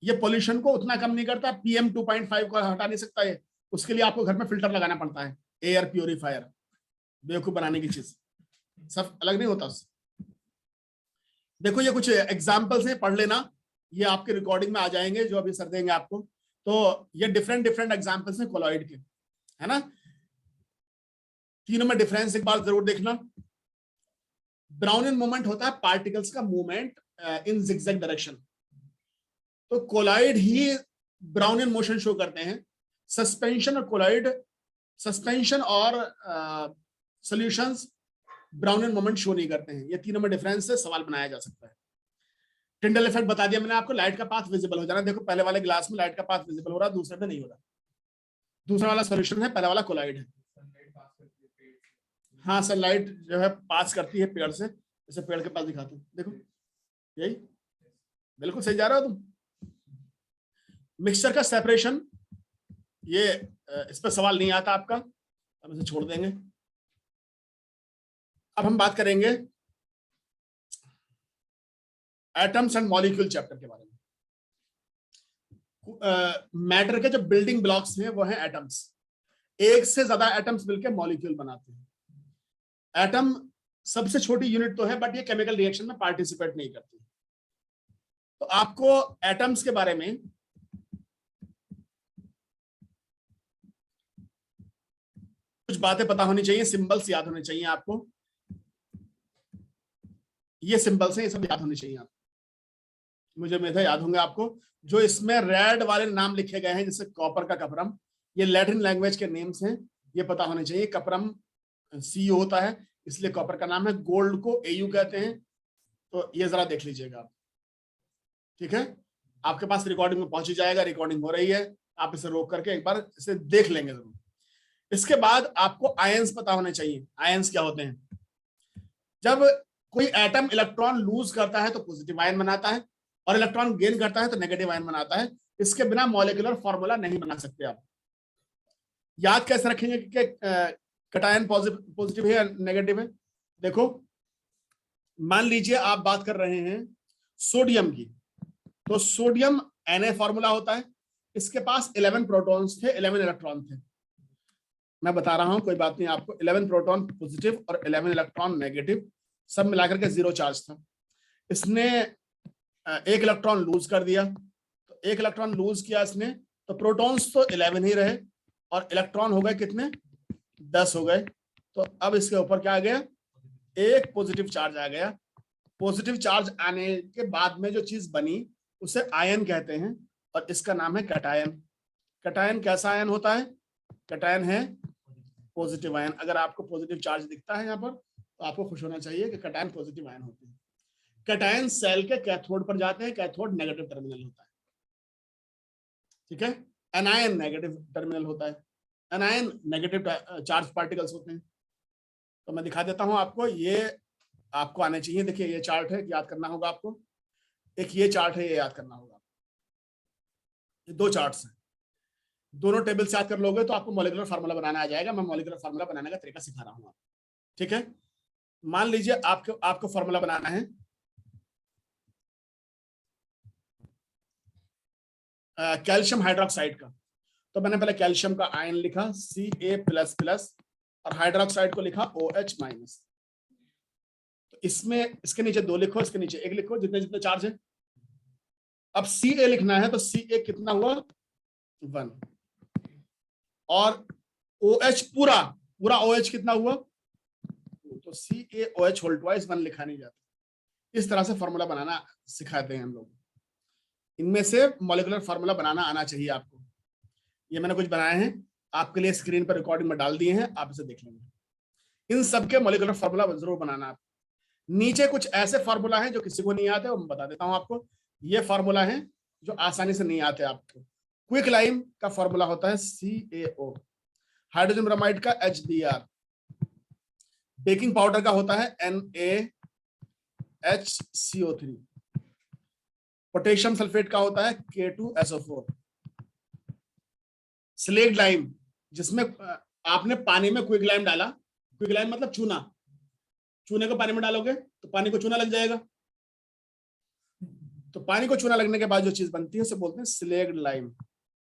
ये पोल्यूशन को उतना कम नहीं करता, PM 2.5 को हटा नहीं सकता है, उसके लिए आपको घर में फिल्टर लगाना पड़ता है, एयर प्योरीफायर, बेवकूफ बनाने की चीज, सब अलग नहीं होता उससे। देखो ये कुछ एग्जाम्पल्स हैं, पढ़ लेना, ये आपके रिकॉर्डिंग में आ जाएंगे जो अभी सर देंगे आपको। तो ये डिफरेंट एग्जाम्पल्स हैं कोलॉइड के, है ना। तीनों में डिफरेंस एक बार जरूर देखना। ब्राउनियन मूवमेंट होता है पार्टिकल्स का मूवमेंट इन जिगजैग डायरेक्शन, तो कोलॉइड ही ब्राउनियन मोशन शो करते हैं। सस्पेंशन और कोलॉइड, सस्पेंशन और सॉल्यूशंस ब्राउनियन मूवमेंट शो नहीं करते हैं। ये तीनों में डिफरेंस से सवाल बनाया जा सकता है। टिंडल इफेक्ट बता दिया मैंने आपको, लाइट का पाथ विजिबल हो जाना। देखो पहले वाले ग्लास में लाइट का पाथ विजिबल हो रहा है, दूसरे में नहीं हो रहा। दूसरा वाला सॉल्यूशन है, पहला वाला कोलॉइड है। हाँ, सनलाइट जो है पास करती है पेड़ से, जैसे पेड़ के पास दिखाते हैं, देखो यही बिल्कुल सही जा रहा हो तुम। मिक्सचर का सेपरेशन, ये इस पर सवाल नहीं आता आपका, अब इसे छोड़ देंगे। अब हम बात करेंगे एटम्स एंड मॉलिक्यूल चैप्टर के बारे में। मैटर के जो बिल्डिंग ब्लॉक्स हैं वो हैं एटम्स। एक से ज्यादा एटम्स मिलकर मॉलिक्यूल बनाते हैं। एटम सबसे छोटी यूनिट तो है, बट ये केमिकल रिएक्शन में पार्टिसिपेट नहीं करती। तो आपको एटम्स के बारे में कुछ बातें पता होनी चाहिए, सिंबल्स याद होने चाहिए आपको। ये सिंबल्स हैं, ये सब याद होने चाहिए आपको, मुझे उम्मीद है याद होंगे आपको। जो इसमें रेड वाले नाम लिखे गए हैं, जैसे कॉपर का कपरम, ये लैटिन लैंग्वेज के नेम्स हैं, ये पता होने चाहिए। कपरम CU होता है, इसलिए कॉपर का नाम है। गोल्ड को AU कहते हैं, तो ये जरा देख लीजिएगा आप, ठीक है। आपके पास रिकॉर्डिंग में पहुंच ही जाएगा, रिकॉर्डिंग हो रही है, आप इसे रोक करके एक बार इसे देख लेंगे जरूर। इसके बाद आपको आयंस पता होने चाहिए। आयंस क्या होते हैं? जब कोई एटम इलेक्ट्रॉन लूज करता है तो पॉजिटिव आयन बनाता है, और इलेक्ट्रॉन गेन करता है तो नेगेटिव आयन बनाता है। इसके बिना मॉलिक्यूलर फॉर्मूला नहीं बना सकते आप। याद कैसे रखेंगे कि कटायन पॉजिटिव है या नेगेटिव है? देखो, मान लीजिए आप बात कर रहे हैं सोडियम की, तो सोडियम Na फॉर्मूला होता है, इसके पास 11 प्रोटॉन्स थे, 11 इलेक्ट्रॉन थे। मैं बता रहा हूं, कोई बात नहीं आपको। 11 प्रोटॉन पॉजिटिव और 11 इलेक्ट्रॉन नेगेटिव, सब मिलाकर के 0 चार्ज था। इसने एक इलेक्ट्रॉन लूज कर दिया, तो एक इलेक्ट्रॉन लूज किया इसने, तो प्रोटॉन्स तो 11 ही रहे और इलेक्ट्रॉन हो गए कितने? 10 हो गए। तो अब इसके ऊपर क्या आ गया? एक पॉजिटिव चार्ज आ गया। पॉजिटिव चार्ज आने के बाद में जो चीज बनी उसे आयन कहते हैं, और इसका नाम है कटायन। कटायन कैसा आयन होता है? कटायन है पॉजिटिव आयन। अगर आपको पॉजिटिव चार्ज दिखता है यहाँ पर, तो आपको खुश होना चाहिए कि कटायन पॉजिटिव आयन होते हैं। कटायन सेल के कैथोड पर जाते हैं, कैथोड नेगेटिव टर्मिनल होता है, ठीक है। एनायन नेगेटिव टर्मिनल होता है, एनायन नेगेटिव चार्ज पार्टिकल्स होते हैं। तो मैं दिखा देता हूं आपको, ये आपको आने चाहिए। देखिए ये चार्ट है, याद करना होगा आपको। एक ये चार्ट है, ये याद करना होगा। ये दो चार्ट्स हैं, दोनों टेबल से याद कर लोगे तो आपको मॉलिक्यूलर फार्मूला बनाना आ जाएगा। मैं मॉलिक्यूलर फार्मूला बनाने का तरीका सिखा रहा हूं आपको, ठीक है। मान लीजिए आपको फार्मूला बनाना है कैल्शियम हाइड्रोक्साइड का। तो मैंने पहले कैल्शियम का आयन लिखा Ca++, और हाइड्रोक्साइड को लिखा OH-। तो इसमें इसके नीचे 2 लिखो, इसके नीचे 1 लिखो, जितने जितने चार्ज है। अब Ca लिखना है, तो Ca कितना हुआ? 1। और OH पूरा OH कितना हुआ? तो CaOH होल ट्वाइस 1 लिखा नहीं जाता। इस तरह से फॉर्मूला बनाना सिखाते हैं हम लोग। इनमें से मॉलिक्यूलर फार्मूला बनाना आना चाहिए आपको। ये मैंने कुछ बनाए हैं आपके लिए, स्क्रीन पर रिकॉर्डिंग में डाल दिए हैं, आप इसे देख लेंगे। इन सबके मॉलिक्यूलर फार्मूला जरूर बनाना आप। नीचे कुछ ऐसे फार्मूला हैं जो किसी को नहीं आते, वो मैं बता देता हूं आपको। ये फार्मूला है जो आसानी से नहीं आते आपको। क्विक लाइम का फार्मूला होता है CaO, हाइड्रोजन ब्रोमाइड का HBr, बेकिंग पाउडर का होता है NaHCO3, पोटेशियम सल्फेट का होता है K2SO4, स्लेग्ड लाइम, जिसमें आपने पानी में क्विक लाइम डाला, क्विक लाइम मतलब चूना, चूने को पानी में डालोगे तो पानी को चूना लग जाएगा, तो पानी को चूना लगने के बाद जो चीज बनती है उसे बोलते हैं स्लेग्ड लाइम,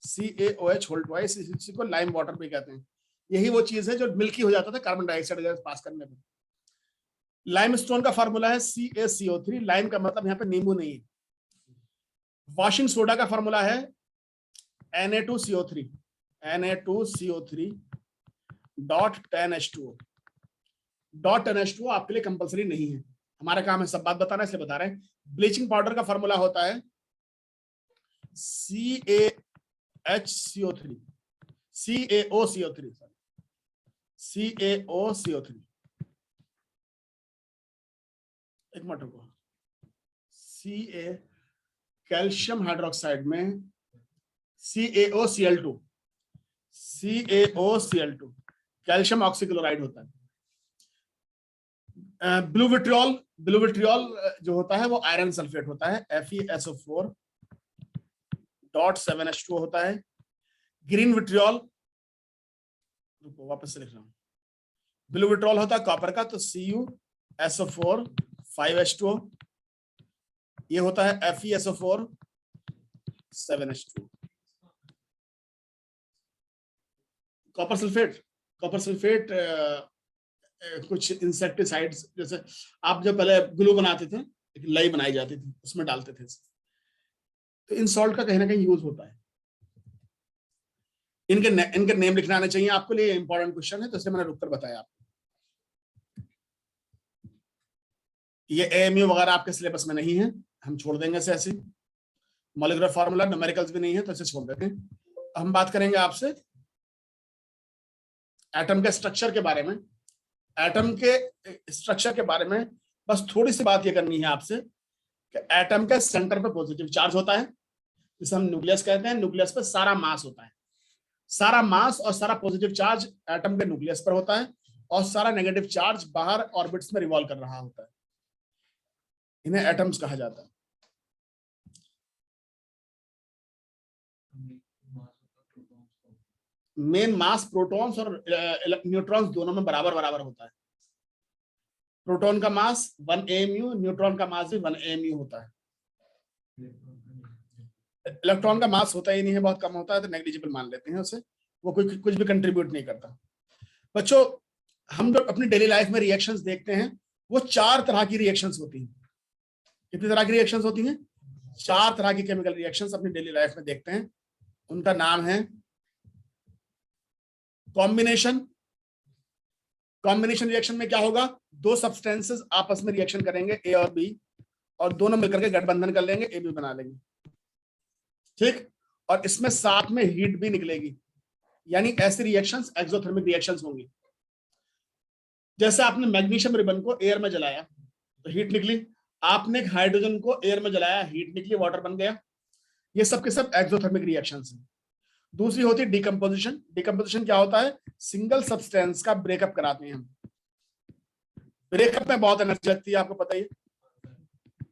CaOH होल ट्वाइस, इसी को लाइम वाटर भी कहते हैं। यही वो चीज है जो मिल्की हो जाता था कार्बन डाइऑक्साइड गैस पास करने पर। लाइमस्टोन का फार्मूला है CaCO3, लाइम का मतलब यहाँ पे नींबू नहीं है। वॉशिंग सोडा का फार्मूला है Na2CO3, Na2CO3 dot 10H2O। Dot 10H2O आपके लिए कंपलसरी नहीं है, हमारा काम है सब बात बताना, इसलिए बता रहे हैं। ब्लीचिंग पाउडर का फार्मूला होता है CaHCO3, CaOCO3, CaOCO3। एक मिनट रुको, Ca कैल्शियम हाइड्रोक्साइड में CaOCl2, CaOCl2 कैल्शियम ऑक्सीक्लोराइड होता है। ब्लू विट्रियोल, ब्लू विट्रियोल जो होता है वो आयरन सल्फेट होता है, FeSO4 डॉट 7H2O होता है। ग्रीन विट्रियोल, रुको वापस से लिख रहा हूं, ब्लू विट्रियोल होता है कॉपर का, तो CuSO4 5H2O, ये होता है FeSO4 7H2O। Copper sulphate, copper sulphate कुछ इंसेक्टिसाइड्स, जैसे आप जब पहले ग्लू बनाते थे, एक लई बनाई जाती थी उसमें डालते थे, तो इन सॉल्ट का कहीं ना कहीं यूज होता है। इनके नेम लिखना आना चाहिए आपको, लिए इंपॉर्टेंट क्वेश्चन है, तो इसलिए मैंने रुककर बताया आपको। ये AMU वगैरह आपके सिलेबस में नहीं है, हम छोड़ देंगे इसे ऐसे। मॉलिक्यूलर फार्मूला न्यूमेरिकल्स भी नहीं है, तो इसे छोड़ देते हैं। हम बात करेंगे आपसे एटम के स्ट्रक्चर के बारे में। एटम के स्ट्रक्चर के बारे में बस थोड़ी सी बात ये करनी है आपसे कि एटम के सेंटर पे पॉजिटिव चार्ज होता है, जिसे हम न्यूक्लियस कहते हैं। न्यूक्लियस पे सारा मास होता है, सारा मास और सारा पॉजिटिव चार्ज एटम के न्यूक्लियस पर होता है, और सारा नेगेटिव चार्ज बाहर ऑर्बिट्स में रिवॉल्व कर रहा होता है। इन्हें एटम्स कहा जाता है। मेन मास प्रोटॉन्स और न्यूट्रॉन्स दोनों में बराबर बराबर होता है। प्रोटॉन का मास 1 AMU, न्यूट्रॉन का मास भी 1 AMU होता है। इलेक्ट्रॉन का मास होता ही नहीं है, बहुत कम होता है, तो नेग्लिजिबल मान लेते हैं उसे, वो कुछ भी कंट्रीब्यूट नहीं करता। बच्चों, हम जो अपनी डेली लाइफ में रिएक्शंस देखते हैं, वो 4 तरह की रिएक्शंस होती हैं। कितनी तरह की रिएक्शंस होती हैं? 4 तरह की केमिकल रिएक्शंस अपनी डेली लाइफ में देखते हैं। उनका नाम है कॉम्बिनेशन। कॉम्बिनेशन रिएक्शन में क्या होगा? 2 सब्सटेंसेस आपस में रिएक्शन करेंगे, A और B, और दोनों मिलकर के गठबंधन कर लेंगे, AB बना लेंगे, ठीक। और इसमें साथ में हीट भी निकलेगी, यानी ऐसी रिएक्शंस एक्सोथर्मिक रिएक्शंस होंगी। जैसे आपने मैग्नीशियम रिबन को एयर में जलाया तो हीट निकली, आपने हाइड्रोजन को एयर में जलाया, हीट निकली, वाटर बन गया। ये सब के सब एक्सोथर्मिक रिएक्शंस हैं। दूसरी होती है डिकम्पोजिशन। डिकम्पोजिशन क्या होता है? सिंगल सब्सटेंस का ब्रेकअप कराते हैं हम। ब्रेकअप में बहुत एनर्जी लगती है, आपको पता ही है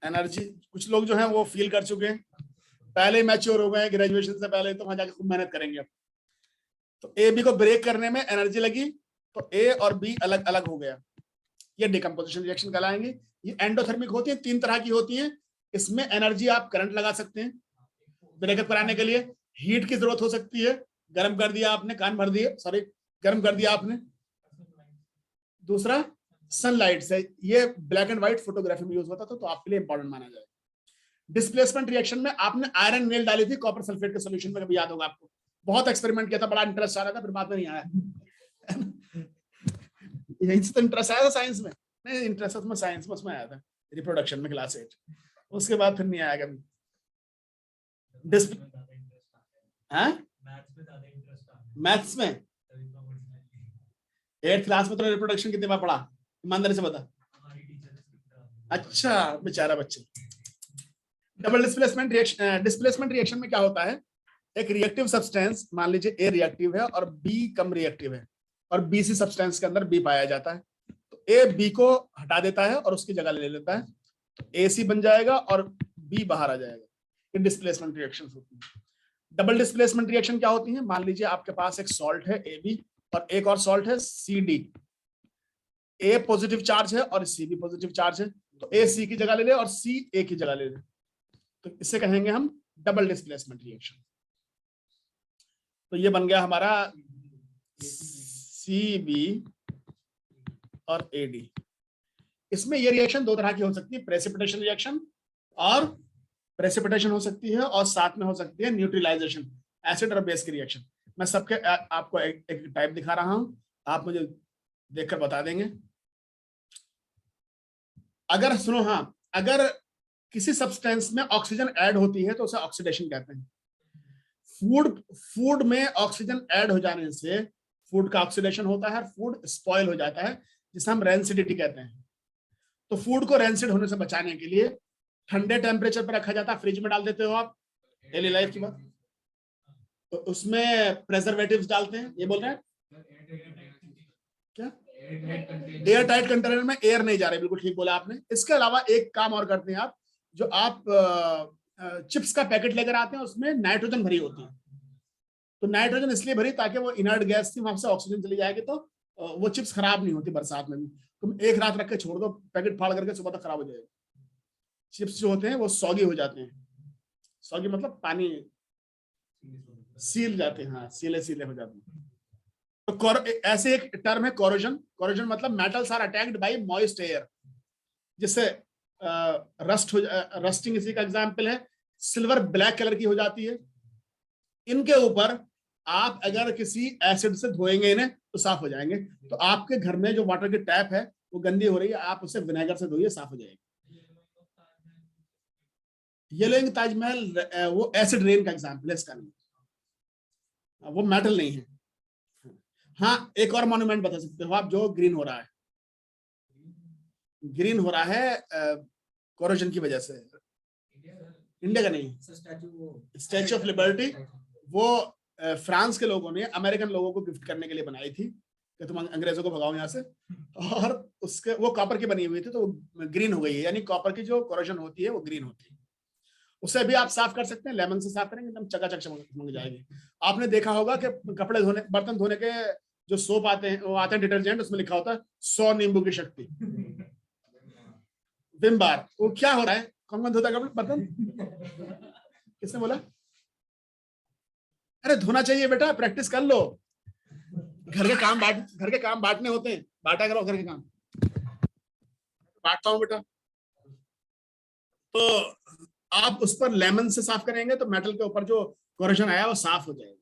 एनर्जी। कुछ लोग जो हैं वो फील कर चुके हैं, पहले मैच्योर हो गए हैं ग्रेजुएशन से पहले, तो वहां जाके खूब मेहनत करेंगे अब। तो ए बी को ब्रेक करने में एनर्जी लगी, तो ए और बी अलग अलग हो गया, ये डिकम्पोजिशन रिएक्शन कहलाएंगे। ये एंडोथर्मिक होती है, 3 तरह की होती है। इसमें एनर्जी आप करंट लगा सकते हैं ब्रेकअप कराने के लिए, हीट की जरूरत हो सकती है, गर्म कर दिया आपने, कान भर दिए, सॉरी गर्म कर दिया आपने। दूसरा सनलाइट से, ये ब्लैक एंड व्हाइट फोटोग्राफी में यूज होता था, तो आपके लिए इंपॉर्टेंट माना जाए। डिस्प्लेसमेंट रिएक्शन में आपने आयरन नेल डाली थी कॉपर सल्फेट के सॉल्यूशन में, कभी याद होगा आपको, बहुत एक्सपेरिमेंट किया था, बड़ा इंटरेस्ट आ रहा था, फिर बाद में नहीं आया। यही से तो इंटरेस्ट आया था साइंस में, नहीं इंटरेस्ट में साइंस में उसमें आया था, रिप्रोडक्शन में क्लास 8, उसके बाद फिर नहीं आया कभी। मैथ्स में 8th क्लास में तो रिप्रोडक्शन कितनी बार पढ़ा, ईमानदारी से बता। अच्छा बेचारा बच्चा। Double displacement reaction. Displacement reaction में क्या होता है? एक रिएक्टिव सब्सटेंस, मान लीजिए ए रिएक्टिव है और बी कम रिएक्टिव है, और बी सी सब्सटेंस के अंदर बी पाया जाता है, तो ए बी को हटा देता है और उसकी जगह ले लेता है, तो ए सी बन जाएगा और बी बाहर आ जाएगा। ये डिस्प्लेसमेंट रिएक्शंस होती हैं। डबल डिस्प्लेसमेंट रिएक्शन क्या होती है? मान लीजिए आपके पास एक सॉल्ट है AB और एक और सॉल्ट है CD। A पॉजिटिव चार्ज है और C भी पॉजिटिव चार्ज है, तो A C की जगह ले ले और C A की जगह ले ले, तो इसे कहेंगे हम डबल डिस्प्लेसमेंट रिएक्शन। तो ये बन गया हमारा CB और AD। इसमें ये रिएक्शन दो तरह की हो सकती है, प्रेसिपिटेशन रिएक्शन और प्रेसिपिटेशन हो सकती है, और साथ में हो सकती है न्यूट्रलाइजेशन, एसिड और बेस की रिएक्शन। मैं सबके आपको एक टाइप दिखा रहा हूं, आप मुझे देखकर बता देंगे। अगर सुनो, हाँ, अगर किसी सब्सटेंस में ऑक्सीजन ऐड होती है तो उसे ऑक्सीडेशन कहते हैं। फूड में ऑक्सीजन ऐड हो जाने से फूड का ऑक्सीडेशन होता है, फूड स्पॉइल हो जाता है, जिसे हम रेंसिडिटी कहते हैं। तो फूड को रेंसिड होने से बचाने के लिए ठंडे टेम्परेचर पर रखा जाता है, फ्रिज में डाल देते हो आप डेली लाइफ की बात, तो उसमें प्रेजर्वेटिव्स डालते हैं। ये बोल रहे हैं क्या? एयर टाइट कंटेनर में एयर नहीं जा रहा है, बिल्कुल ठीक बोला आपने। इसके अलावा एक काम और करते हैं आप, जो आप चिप्स का पैकेट लेकर आते हैं उसमें नाइट्रोजन भरी होती है, तो नाइट्रोजन इसलिए भरी ताकि वो इनर्ट गैस थी, वहां से ऑक्सीजन चली जाएगी तो वो चिप्स खराब नहीं होती बरसात में भी। तुम एक रात रख के छोड़ दो, पैकेट फाड़ करके सुबह तक खराब हो जाएगा। चिप्स जो होते हैं वो सॉगी हो जाते हैं, सॉगी मतलब पानी सील जाते हैं, हाँ, सीले सीले हो जाते हैं। तो ऐसे एक टर्म है कोरोजन। कोरोजन मतलब metals are attacked by moist air, जिससे रस्टिंग इसी का एग्जांपल है। सिल्वर ब्लैक कलर की हो जाती है। इनके ऊपर आप अगर किसी एसिड से धोएंगे इन्हें तो साफ हो जाएंगे। तो आपके घर में जो वाटर की टैप है वो गंदी हो रही है, आप उसे विनेगर से धोइए, साफ हो जाएगी। येलोइंग ताजमहल वो एसिड रेन का एग्जांपल है, इसका नहीं, वो मेटल नहीं है। हाँ, एक और मॉन्यूमेंट बता सकते हो आप जो ग्रीन हो रहा है। ग्रीन हो रहा है कोरोजन की वजह से। इंडिया का नहीं, स्टैच्यू ऑफ लिबर्टी, वो फ्रांस के लोगों ने अमेरिकन लोगों को गिफ्ट करने के लिए बनाई थी कि तुम अंग्रेजों को भगाओ यहाँ से, और उसके वो कॉपर की बनी हुई थी तो ग्रीन हो गई है, यानी कॉपर की जो कोरोजन होती है वो ग्रीन होती है। उसे भी आप साफ कर सकते हैं, लेमन से साफ करेंगे एकदम चकाचक चमक जाएगी। आपने देखा होगा कि कपड़े धोने, बर्तन धोने के जो सोप आते हैं, वो आते हैं डिटर्जेंट, उसमें लिखा होता है 100 नींबू की शक्ति, विम बार। वो क्या हो रहा है? कौन धोता है बर्तन? किसने बोला? अरे धोना चाहिए बेटा, प्रैक्टिस कर लो। घर के काम बांटने होते हैं, बांटा करो घर के काम। बांटता हूं बेटा। तो आप उस पर लेमन से साफ करेंगे तो मेटल के ऊपर जो कोरोजन आया वो साफ हो जाएगा।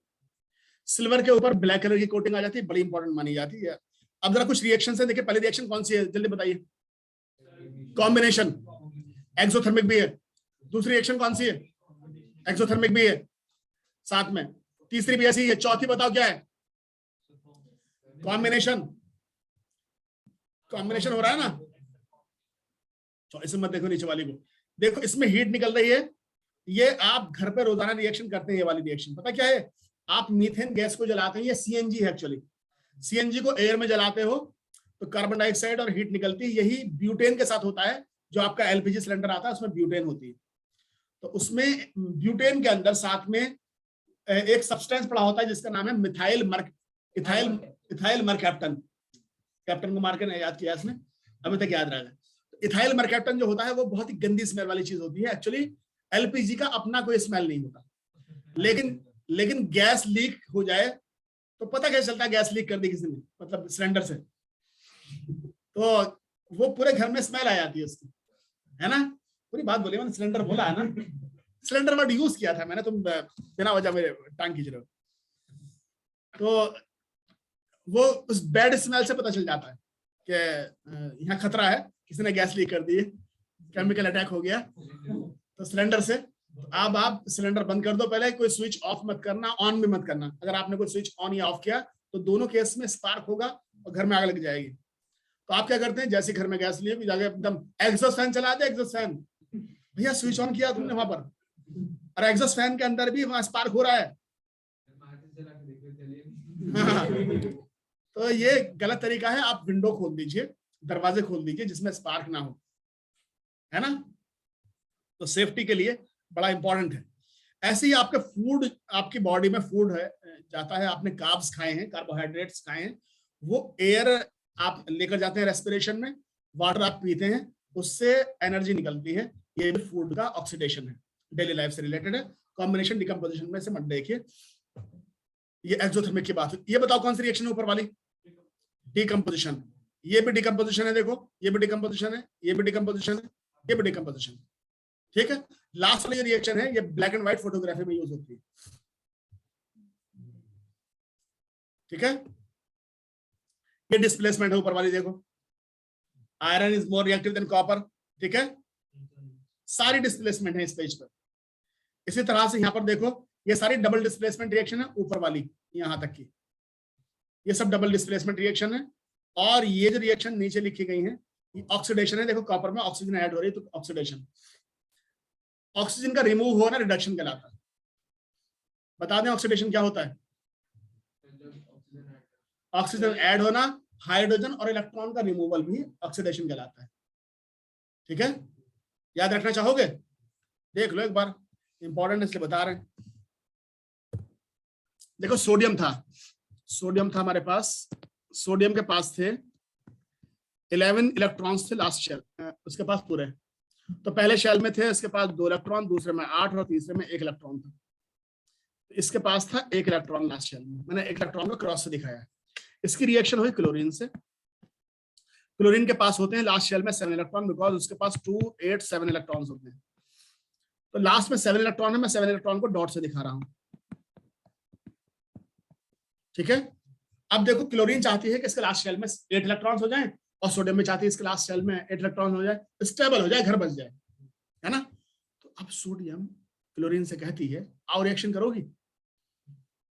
सिल्वर के ऊपर ब्लैक कलर की कोटिंग आ जाती है, बड़ी इंपॉर्टेंट मानी जाती है। अब जरा कुछ रिएक्शन है, देखिए पहली रिएक्शन कौन सी है, जल्दी बताइए। कॉम्बिनेशन, एक्सोथर्मिक भी है। दूसरी रिएक्शन कौन सी है? एक्सोथर्मिक भी है साथ में। तीसरी भी ऐसी है। चौथी बताओ क्या है? कॉम्बिनेशन। कॉम्बिनेशन हो रहा है ना, इसमें मत देखो नीचे वाली को, देखो इसमें हीट निकल रही है। ये आप घर पे रोजाना रिएक्शन करते हैं, ये वाली रिएक्शन पता क्या है? आप मीथेन गैस को जलाते हैं, ये सीएनजी है एक्चुअली। सीएनजी को एयर में जलाते हो तो कार्बन डाइऑक्साइड और हीट निकलती है। यही ब्यूटेन के साथ होता है, जो आपका एलपीजी सिलेंडर आता है उसमें ब्यूटेन होती है। तो उसमें ब्यूटेन के अंदर साथ में एक सब्सटेंस पड़ा होता है जिसका नाम है इथाइल मरकैप्टन। कैप्टन को मार के नहीं याद किया इसने, अभी तक याद रहेगा। इथाइल मरकैप्टन जो होता है वो बहुत ही गंदी स्मेल वाली चीज होती है। एक्चुअली एलपीजी का अपना कोई स्मेल नहीं होता, लेकिन गैस लीक हो जाए तो पता कैसे चलता है गैस लीक कर दी किसी ने, मतलब सिलेंडर से, तो वो पूरे घर में स्मेल आ जाती है उसकी, है ना। पूरी बात बोली मैंने, सिलेंडर बोला है ना, सिलेंडर वर्ड यूज किया था मैंने, तुम बिना वजह मेरे टांग खींच रहे हो। तो वो उस बैड स्मेल से पता चल जाता है कि यहाँ खतरा है, किसी ने गैस लीक कर दी है, केमिकल अटैक हो गया। तो सिलेंडर से अब आप सिलेंडर बंद कर दो, पहले कोई स्विच ऑफ मत करना, ऑन भी मत करना। अगर आपने कोई स्विच ऑन या ऑफ किया तो दोनों केस में स्पार्क होगा और घर में आग लग जाएगी। तो आप क्या करते हैं, जैसे घर में गैस लिए जाके एकदम एग्जॉस्ट फैन चला दे। एग्जॉस्ट फैन भैया स्विच ऑन किया तुमने वहां पर, और एग्जॉस्ट फैन के अंदर भी वहां स्पार्क हो रहा है। तो ये गलत तरीका है। आप विंडो खोल दीजिए, दरवाजे खोल दीजिए जिसमें स्पार्क ना हो, है ना। तो सेफ्टी के लिए बड़ा इंपॉर्टेंट है। ऐसे ही आपके फूड, आपकी बॉडी में फूड है जाता है, आपने कार्ब्स खाए हैं, कार्बोहाइड्रेट्स खाए हैं, वो एयर आप लेकर जाते हैं रेस्पिरेशन में, वाटर आप पीते हैं, उससे एनर्जी निकलती है, ये भी फूड का ऑक्सीडेशन है, डेली लाइफ से रिलेटेड है। कॉम्बिनेशन डिकम्पोजिशन में से मत देखिए, ये एक्सोथर्मिक की बात है। ये बताओ कौन सी रिएक्शन है ऊपर वाली? डिकम्पोजिशन। ये भी डिकम्पोजिशन है, देखो ये भी डिकम्पोजिशन है, ये भी डिकम्पोजिशन है, ये भी डिकम्पोजिशन है, ठीक है। लास्ट वाली रिएक्शन है, ये ब्लैक एंड व्हाइट फोटोग्राफी में यूज होती है, ठीक है। ये डिस्प्लेसमेंट है ऊपर वाली, देखो iron is more reactive than copper, ठीक है। सारी डिस्प्लेसमेंट है इस पेज पर। इसी तरह से यहां पर देखो, ये सारी डबल डिस्प्लेसमेंट रिएक्शन है ऊपर वाली यहां तक की, ये सब डबल डिस्प्लेसमेंट रिएक्शन है। और ये जो रिएक्शन नीचे लिखी गई है, ये ऑक्सीडेशन है, देखो कॉपर में ऑक्सीजन ऐड हो रही है तो ऑक्सीडेशन। ऑक्सीजन का रिमूव होना रिडक्शन कहलाता है। बता दें ऑक्सीडेशन क्या होता है? ऑक्सीजन ऐड होना, हाइड्रोजन और इलेक्ट्रॉन का रिमूवल भी ऑक्सीडेशन कहलाता है, ठीक है। याद रखना चाहोगे? देख लो एक बार, इंपॉर्टेंट इसलिए बता रहे हैं। देखो सोडियम था हमारे पास, सोडियम के पास थे 11 इलेक्ट्रॉन्स थे लास्ट शेल, उसके पास पूरे। तो पहले शेल में थे इसके पास 2 इलेक्ट्रॉन, दूसरे में 8 और तीसरे में 1 इलेक्ट्रॉन था। इसके पास था 1 इलेक्ट्रॉन लास्ट शेल में, मैंने 1 इलेक्ट्रॉन को क्रॉस से दिखाया है। इसकी रिएक्शन हुई क्लोरीन से। क्लोरीन के पास होते हैं लास्ट शेल में 7 इलेक्ट्रॉन, बिकॉज उसके पास 2, 8, 7 इलेक्ट्रॉन्स होते हैं। तो लास्ट में 7 इलेक्ट्रॉन है, मैं 7 इलेक्ट्रॉन को डॉट से दिखा रहा हूं, ठीक है। अब देखो क्लोरीन चाहती है कि इसके लास्ट शेल में 8 इलेक्ट्रॉन्स हो जाएं, और सोडियम में चाहती है इसके लास्ट शेल में 8 इलेक्ट्रॉन हो जाए, स्टेबल हो जाए, घर बस जाए, है ना। तो अब सोडियम क्लोरीन से कहती है आओ रिएक्शन करोगी?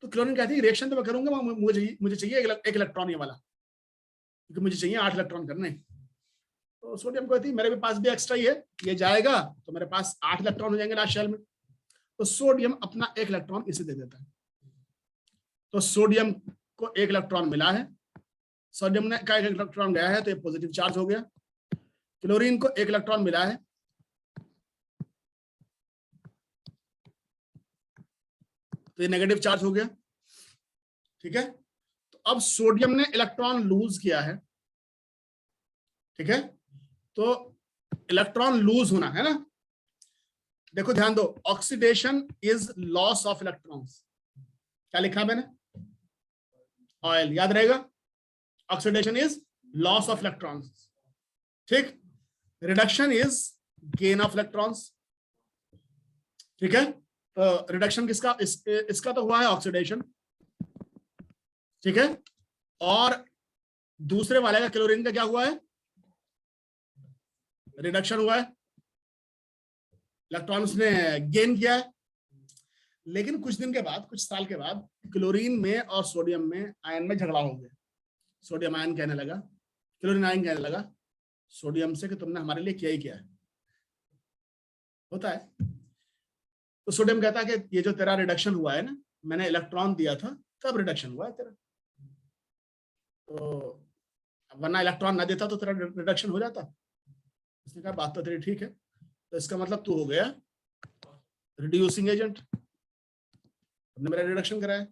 तो क्लोरीन कहती है रिएक्शन तो मैं करूंगा, मुझे चाहिए 1 इलेक्ट्रॉन ये वाला, क्योंकि मुझे चाहिए 8 इलेक्ट्रॉन करने। तो सोडियम कहती है मेरे पास भी एक्स्ट्रा ही है, ये जाएगा तो मेरे पास 8 इलेक्ट्रॉन हो जाएंगे लास्ट शेल में। तो सोडियम अपना 1 इलेक्ट्रॉन इसे दे देता है। तो सोडियम को 1 इलेक्ट्रॉन मिला है, सोडियम ने का 1 इलेक्ट्रॉन गया है तो ये पॉजिटिव चार्ज हो गया। क्लोरीन को 1 इलेक्ट्रॉन मिला है, तो ये नेगेटिव चार्ज हो गया, ठीक है। तो अब सोडियम ने इलेक्ट्रॉन लूज किया है, ठीक है। तो इलेक्ट्रॉन लूज होना है ना, देखो ध्यान दो, oxidation is loss of electrons. क्या लिखा मैंने? ऑयल, याद रहेगा। Oxidation is loss of electrons, ठीक। Reduction is gain of electrons, ठीक है। तो रिडक्शन किसका? इसका तो हुआ है ऑक्सीडेशन, ठीक है। और दूसरे वाले का क्लोरीन का क्या हुआ है? रिडक्शन हुआ है, इलेक्ट्रॉन्स ने गेन किया है। लेकिन कुछ दिन के बाद, कुछ साल के बाद, क्लोरीन में और सोडियम में आयन में झगड़ा हो गया। सोडियम आयन कहने लगा, क्लोरीन आयन कहने लगा सोडियम से कि तुमने हमारे लिए किया ही क्या है। होता है। तो सोडियम कहता है कि ये जो तेरा रिडक्शन हुआ है ना, मैंने इलेक्ट्रॉन दिया था तब रिडक्शन हुआ है तेरा, तो वरना इलेक्ट्रॉन ना देता तो तेरा रिडक्शन हो जाता। उसने कहा बात तो तेरी ठीक है, तो इसका मतलब तू हो गया रिड्यूसिंग एजेंट, तुमने मेरा रिडक्शन कराया।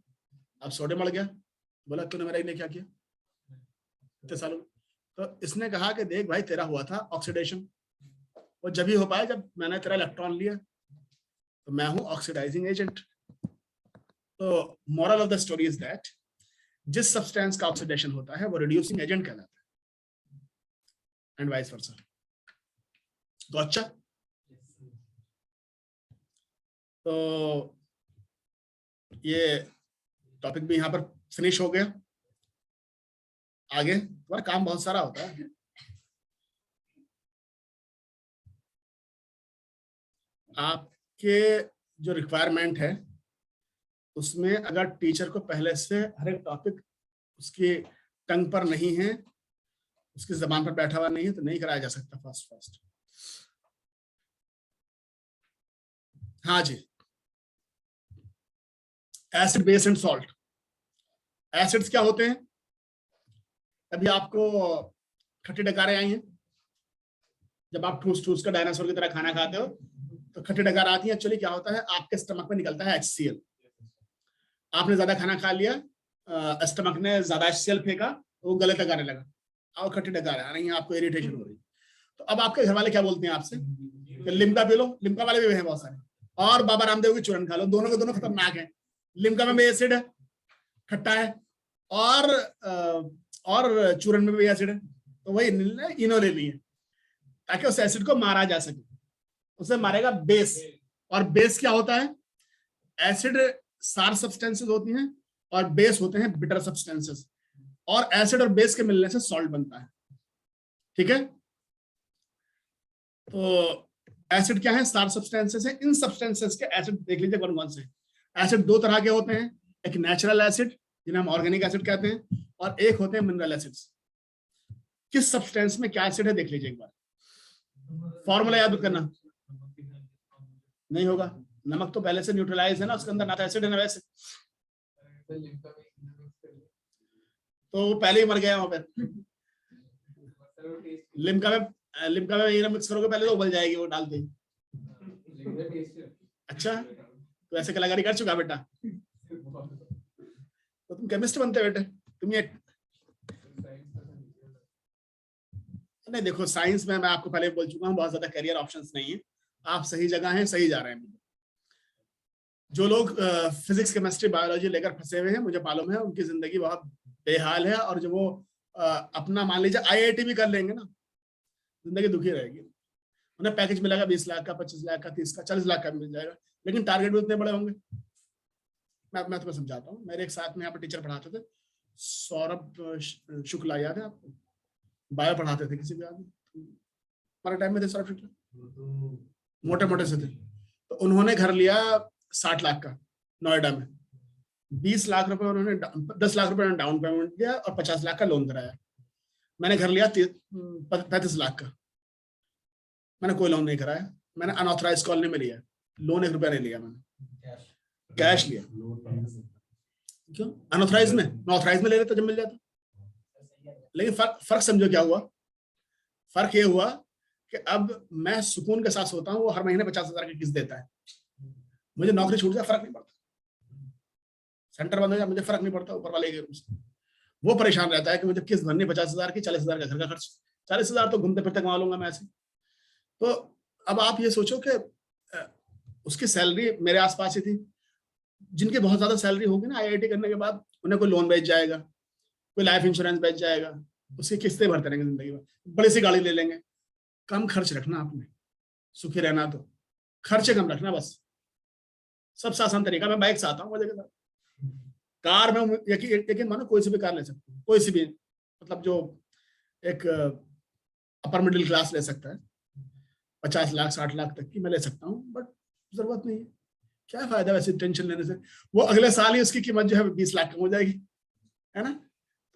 अब सोडियम अड़ गया, बोला तूने मेरा इन्हें क्या किया इतने सालों। तो इसने कहा कि देख भाई तेरा हुआ था ऑक्सीडेशन, वो जब ही हो पाया जब मैंने तेरा इलेक्ट्रॉन लिया, तो मैं हूं ऑक्सीडाइजिंग एजेंट। तो moral of the story is that जिस सब्सटेंस का ऑक्सीडेशन होता है वो रिड्यूसिंग एजेंट कहलाता है, एंड वाइस वर्सा। तो अच्छा, तो ये टॉपिक भी यहां पर फिनिश हो गया। आगे तुम्हारा काम बहुत सारा होता है। आपके जो रिक्वायरमेंट है उसमें अगर टीचर को पहले से हर एक टॉपिक उसकी टंग पर नहीं है, उसकी जबान पर बैठा हुआ नहीं है, तो नहीं कराया जा सकता फास्ट। हाँ जी, acid, base and salt. Acids क्या होते हैं? अभी आपको खट्टी डकारें आई हैं, जब आप ठूस ठूस कर डायनासोर की तरह खाना खाते हो तो खट्टी डकार आती है। एक्चुअली क्या होता है, आपके स्टमक में निकलता है HCl। आपने ज्यादा खाना खा लिया, स्टमक ने ज्यादा HCl फेंका, वो गले तक आने लगा और खट्टी डकार आ रही है, आपको इरिटेशन हो रही है। तो अब आपके घर वाले क्या बोलते हैं आपसे कि लिम्का पी लो। लिम्का वाले भी हैं बहुत सारे, और बाबा रामदेव की चूरन खा लो। दोनों के दोनों खतरनाक है। लिम्का में भी एसिड है, खट्टा है, और चूरन में भी एसिड है। तो वही इनो ले लिए ताकि उस एसिड को मारा जा सके। उसे मारेगा बेस। और बेस क्या होता है? एसिड सार सब्सटेंसेस होती हैं और बेस होते हैं बिटर सब्सटेंसेस, और एसिड और बेस के मिलने से सॉल्ट बनता है। ठीक है, तो एसिड क्या है? सार सब्सटेंसेस है। इन सब्सटेंसेस के एसिड देख लीजिए कौन कौन से। एसिड दो तरह के होते हैं, एक नेचुरल एसिड जिन्हें हम ऑर्गेनिक एसिड कहते हैं, और एक होते हैं मिनरल एसिड्स। किस सब्सटेंस में क्या एसिड है देख लीजिए एक बार, फॉर्मूला याद करना। नहीं होगा, नमक तो पहले से न्यूट्रलाइज है ना, उसके अंदर ना तो एसिड है ना वैसे, तो वो पहले ही मर गया वहां पर। लिम्का में ये मिक्स करोगे पहले तो उबल जाएगी वो डालते ही। अच्छा, तो ऐसे कलाकारी कर चुका बेटा, तो तुम केमिस्ट बनते बेटे तुम। ये नहीं, देखो साइंस में मैं आपको पहले बोल चुका हूँ, बहुत ज्यादा करियर ऑप्शंस नहीं है। आप सही जगह हैं, सही जा रहे हैं। जो लोग फिजिक्स केमिस्ट्री बायोलॉजी लेकर फंसे हुए हैं, मुझे मालूम है उनकी जिंदगी बहुत बेहाल है। और जो वो अपना मान लीजिए IIT भी कर लेंगे ना, जिंदगी दुखी रहेगी। उन्हें पैकेज मिलेगा 20 लाख का, 25 लाख का, 30 का, 40 लाख का मिल जाएगा, लेकिन टारगेट भी उतने बड़े होंगे। मैं तुम्हें समझाता हूँ। मेरे एक साथ में यहाँ पर टीचर पढ़ाते थे, सौरभ शुक्ला, याद है आपको? बायो पढ़ाते थे किसी भी आदमी, हमारे टाइम में थे सौरभ शुक्ला, मोटे मोटे से थे। तो उन्होंने घर लिया 60 लाख का नोएडा में। 20 लाख रुपए उन्होंने 10 लाख रुपए डाउन पेमेंट दिया और 50 लाख का लोन कराया। मैंने घर लिया 35 लाख का। मैंने कोई लोन नहीं कराया, मैंने अनऑथराइज कॉलोनी में लिया, लोन 1 रुपया नहीं लिया, मैंने कैश लिया। क्यों? अनऑथराइज में, ऑथराइज में ले लेता जब मिल जाता। लेकिन फर्क समझो क्या हुआ? फर्क ये हुआ कि अब मैं सुकून के साथ सोता हूँ, वो हर महीने 50,000 की किस्त देता है। मुझे नौकरी छूट जाए फर्क नहीं पड़ता, सेंटर बंद हो जाए मुझे फर्क नहीं पड़ता, ऊपर वाले के रूप से। वो परेशान रहता है कि मुझे किस्त भरनी 50,000 की, 40,000 का घर का खर्च, 40,000 तो घूमते फिरते कमा लूंगा मैं ऐसे। तो अब आप ये सोचो कि उसकी सैलरी मेरे आसपास ही थी। जिनकी बहुत ज्यादा सैलरी होगी ना IIT करने के बाद, उन्हें कोई लोन बेच जाएगा, कोई लाइफ इंश्योरेंस बेच जाएगा, उसकी किस्तें भरते रहेंगे जिंदगी में, बड़ी सी गाड़ी ले लेंगे। कम खर्च रखना आपने, सुखी रहना तो खर्चे कम रखना बस। सबसे आसान तरीका, मैं बाइक से आता हूँ मजे के साथ। कार में यकीन मानो कोई सी भी कार ले सकते हैं, कोई सी भी, मतलब जो एक अपर मिडिल क्लास ले सकता है, 50 लाख 60 लाख तक की मैं ले सकता हूँ, बट जरूरत नहीं है। क्या फायदा वैसे टेंशन लेने से? वो अगले साल ही उसकी कीमत जो है 20 लाख कम हो जाएगी, है ना?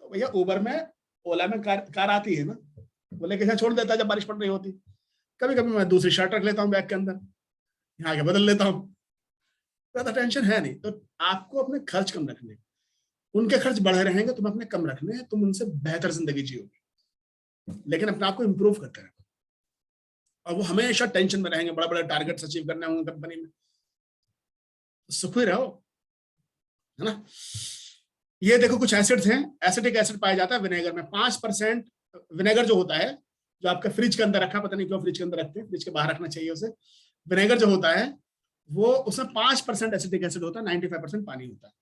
तो भैया उबर में, ओला में कार आती है ना, वो लेके छोड़ देता है जब बारिश पड़ रही होती। कभी कभी मैं दूसरी शर्ट रख लेता हूँ बैग के अंदर, यहाँ के बदल लेता हूँ, ज्यादा टेंशन है नहीं। तो आपको अपने खर्च कम रखने, उनके खर्च बढ़े रहेंगे, तुम अपने कम रखने हैं, तुम उनसे बेहतर जिंदगी जियोगे, लेकिन अपने आप को इंप्रूव करते रहें। और वो हमेशा टेंशन में रहेंगे, बड़ा बड़ा टारगेट अचीव करने होंगे कंपनी में, सुखी रहो, है ना? ये देखो कुछ एसिड्स हैं। एसिटिक एसिड पाया जाता है विनेगर में। 5% विनेगर जो होता है, जो आपके फ्रिज के अंदर रखा, पता नहीं क्यों फ्रिज के अंदर रखते हैं, फ्रिज के बाहर रखना चाहिए उसे। विनेगर जो होता है वो, उसमें 5% एसिटिक एसिड होता है, 95% पानी होता है।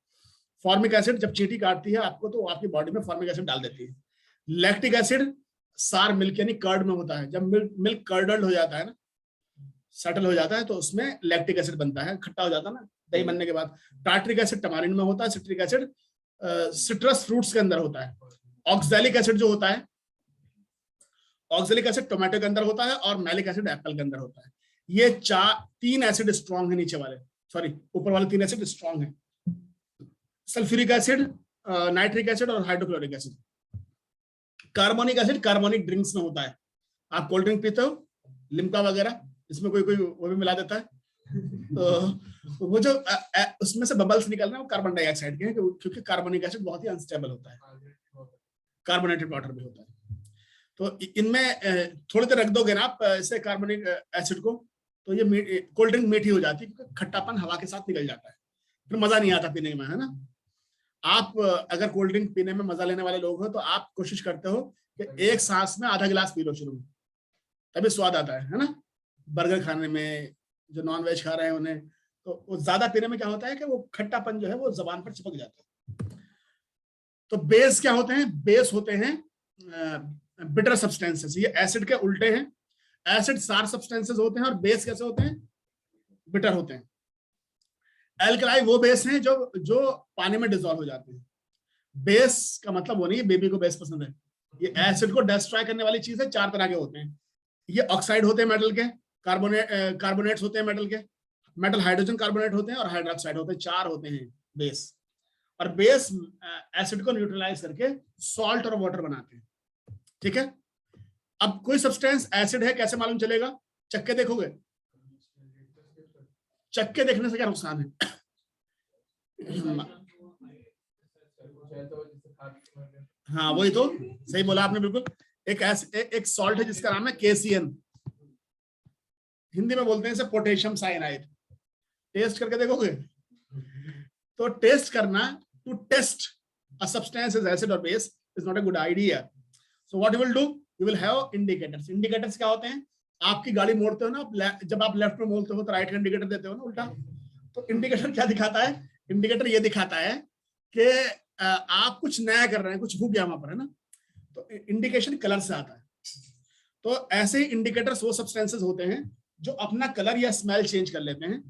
फॉर्मिक एसिड जब चींटी काटती है आपको, तो आपकी बॉडी में फॉर्मिक एसिड डाल देती है। लैक्टिक एसिड सार मिल्क यानी कर्ड में होता है। जब मिल्क कर्डल्ड हो जाता है ना, सेटल हो जाता है, तो उसमें लैक्टिक एसिड बनता है, खट्टा हो जाता है ना दही बनने के बाद। टार्ट्रिक एसिड टमारिन में होता है। सिट्रिक एसिड सिट्रस फ्रूट्स के अंदर होता है। ऑक्सैलिक एसिड जो होता है, ऑक्सैलिक एसिड टोमेटो के अंदर होता है, और मैलिक एसिड एप्पल के अंदर होता है। ये 3 एसिड स्ट्रॉन्ग है, नीचे वाले, सॉरी ऊपर वाले 3 एसिड स्ट्रॉन्ग है। सल्फ्यूरिक एसिड, नाइट्रिक एसिड और hydrochloric acid. Carbonic acid carbonic drinks में होता है। आप कोल्ड ड्रिंक पीते हो, लिम्का वगैरह, इसमें कोई वो भी मिला देता है, तो वो जो उसमें से बबल्स निकल रहे हैं वो कार्बन डाइऑक्साइड के हैं, क्योंकि कार्बोनिक एसिड बहुत ही अनस्टेबल होता है, कार्बोनेटेड वाटर भी होता है। तो इनमें थोड़ी देर रख दोगे ना आप इसे कार्बोनिक एसिड को, तो ये कोल्ड ड्रिंक मीठी हो जाती है क्योंकि खट्टापन हवा के साथ निकल जाता है, फिर मजा नहीं आता पीने में, है ना। आप अगर कोल्ड ड्रिंक पीने में मजा लेने वाले लोग हो तो आप कोशिश करते हो कि एक सांस में आधा गिलास पी लो शुरू में, तभी स्वाद आता है ना। बर्गर खाने में, जो नॉन वेज खा रहे हैं उन्हें, तो वो ज्यादा पीने में क्या होता है कि वो खट्टापन जो है वो जबान पर चिपक जाता है। तो बेस क्या होते हैं? बेस होते हैं बिटर सब्सटेंसेस, ये एसिड के उल्टे हैं। एसिड सार सब्सटेंसेस होते हैं और बेस कैसे होते हैं? बिटर होते हैं। एल्कलाई वो बेस हैं जो जो पानी में डिसॉल्व हो जाते हैं। बेस का मतलब वो नहीं है बेबी को बेस पसंद है, ये एसिड को डिस्ट्रॉय करने वाली चीज है। 4 तरह के होते हैं ये। ऑक्साइड होते हैं मेटल के, कार्बोनेट्स होते हैं मेटल के, मेटल हाइड्रोजन कार्बोनेट होते हैं और हाइड्रोक्साइड होते हैं। 4 होते हैं बेस। और बेस एसिड को न्यूट्रलाइज करके सॉल्ट और वाटर बनाते हैं, ठीक है। अब कोई सब्सटेंस एसिड है कैसे मालूम चलेगा? चक्के देखोगे, चक्के देखने से क्या नुकसान है? हाँ वही तो, सही बोला आपने बिल्कुल। एक सॉल्ट है जिसका नाम है KCN, हिंदी में बोलते हैं इसे पोटेशियम साइनाइड। टेस्ट करके देखोगे? तो टेस्ट करना, to test a substance is acid or base is not a good idea. So what you will do, you will have indicators. Indicators क्या होते हैं? आपकी गाड़ी मोड़ते हो ना, जब आप लेफ्ट में मोड़ते हो तो राइट का इंडिकेटर देते हो ना उल्टा। तो इंडिकेटर क्या दिखाता है? इंडिकेटर ये दिखाता है कि आप कुछ नया कर रहे हैं, कुछ हो गया वहां पर, है ना। तो इंडिकेशन कलर से आता है। तो ऐसे ही इंडिकेटर्स वो सब्सटेंसेस होते हैं जो अपना कलर या स्मेल चेंज कर लेते हैं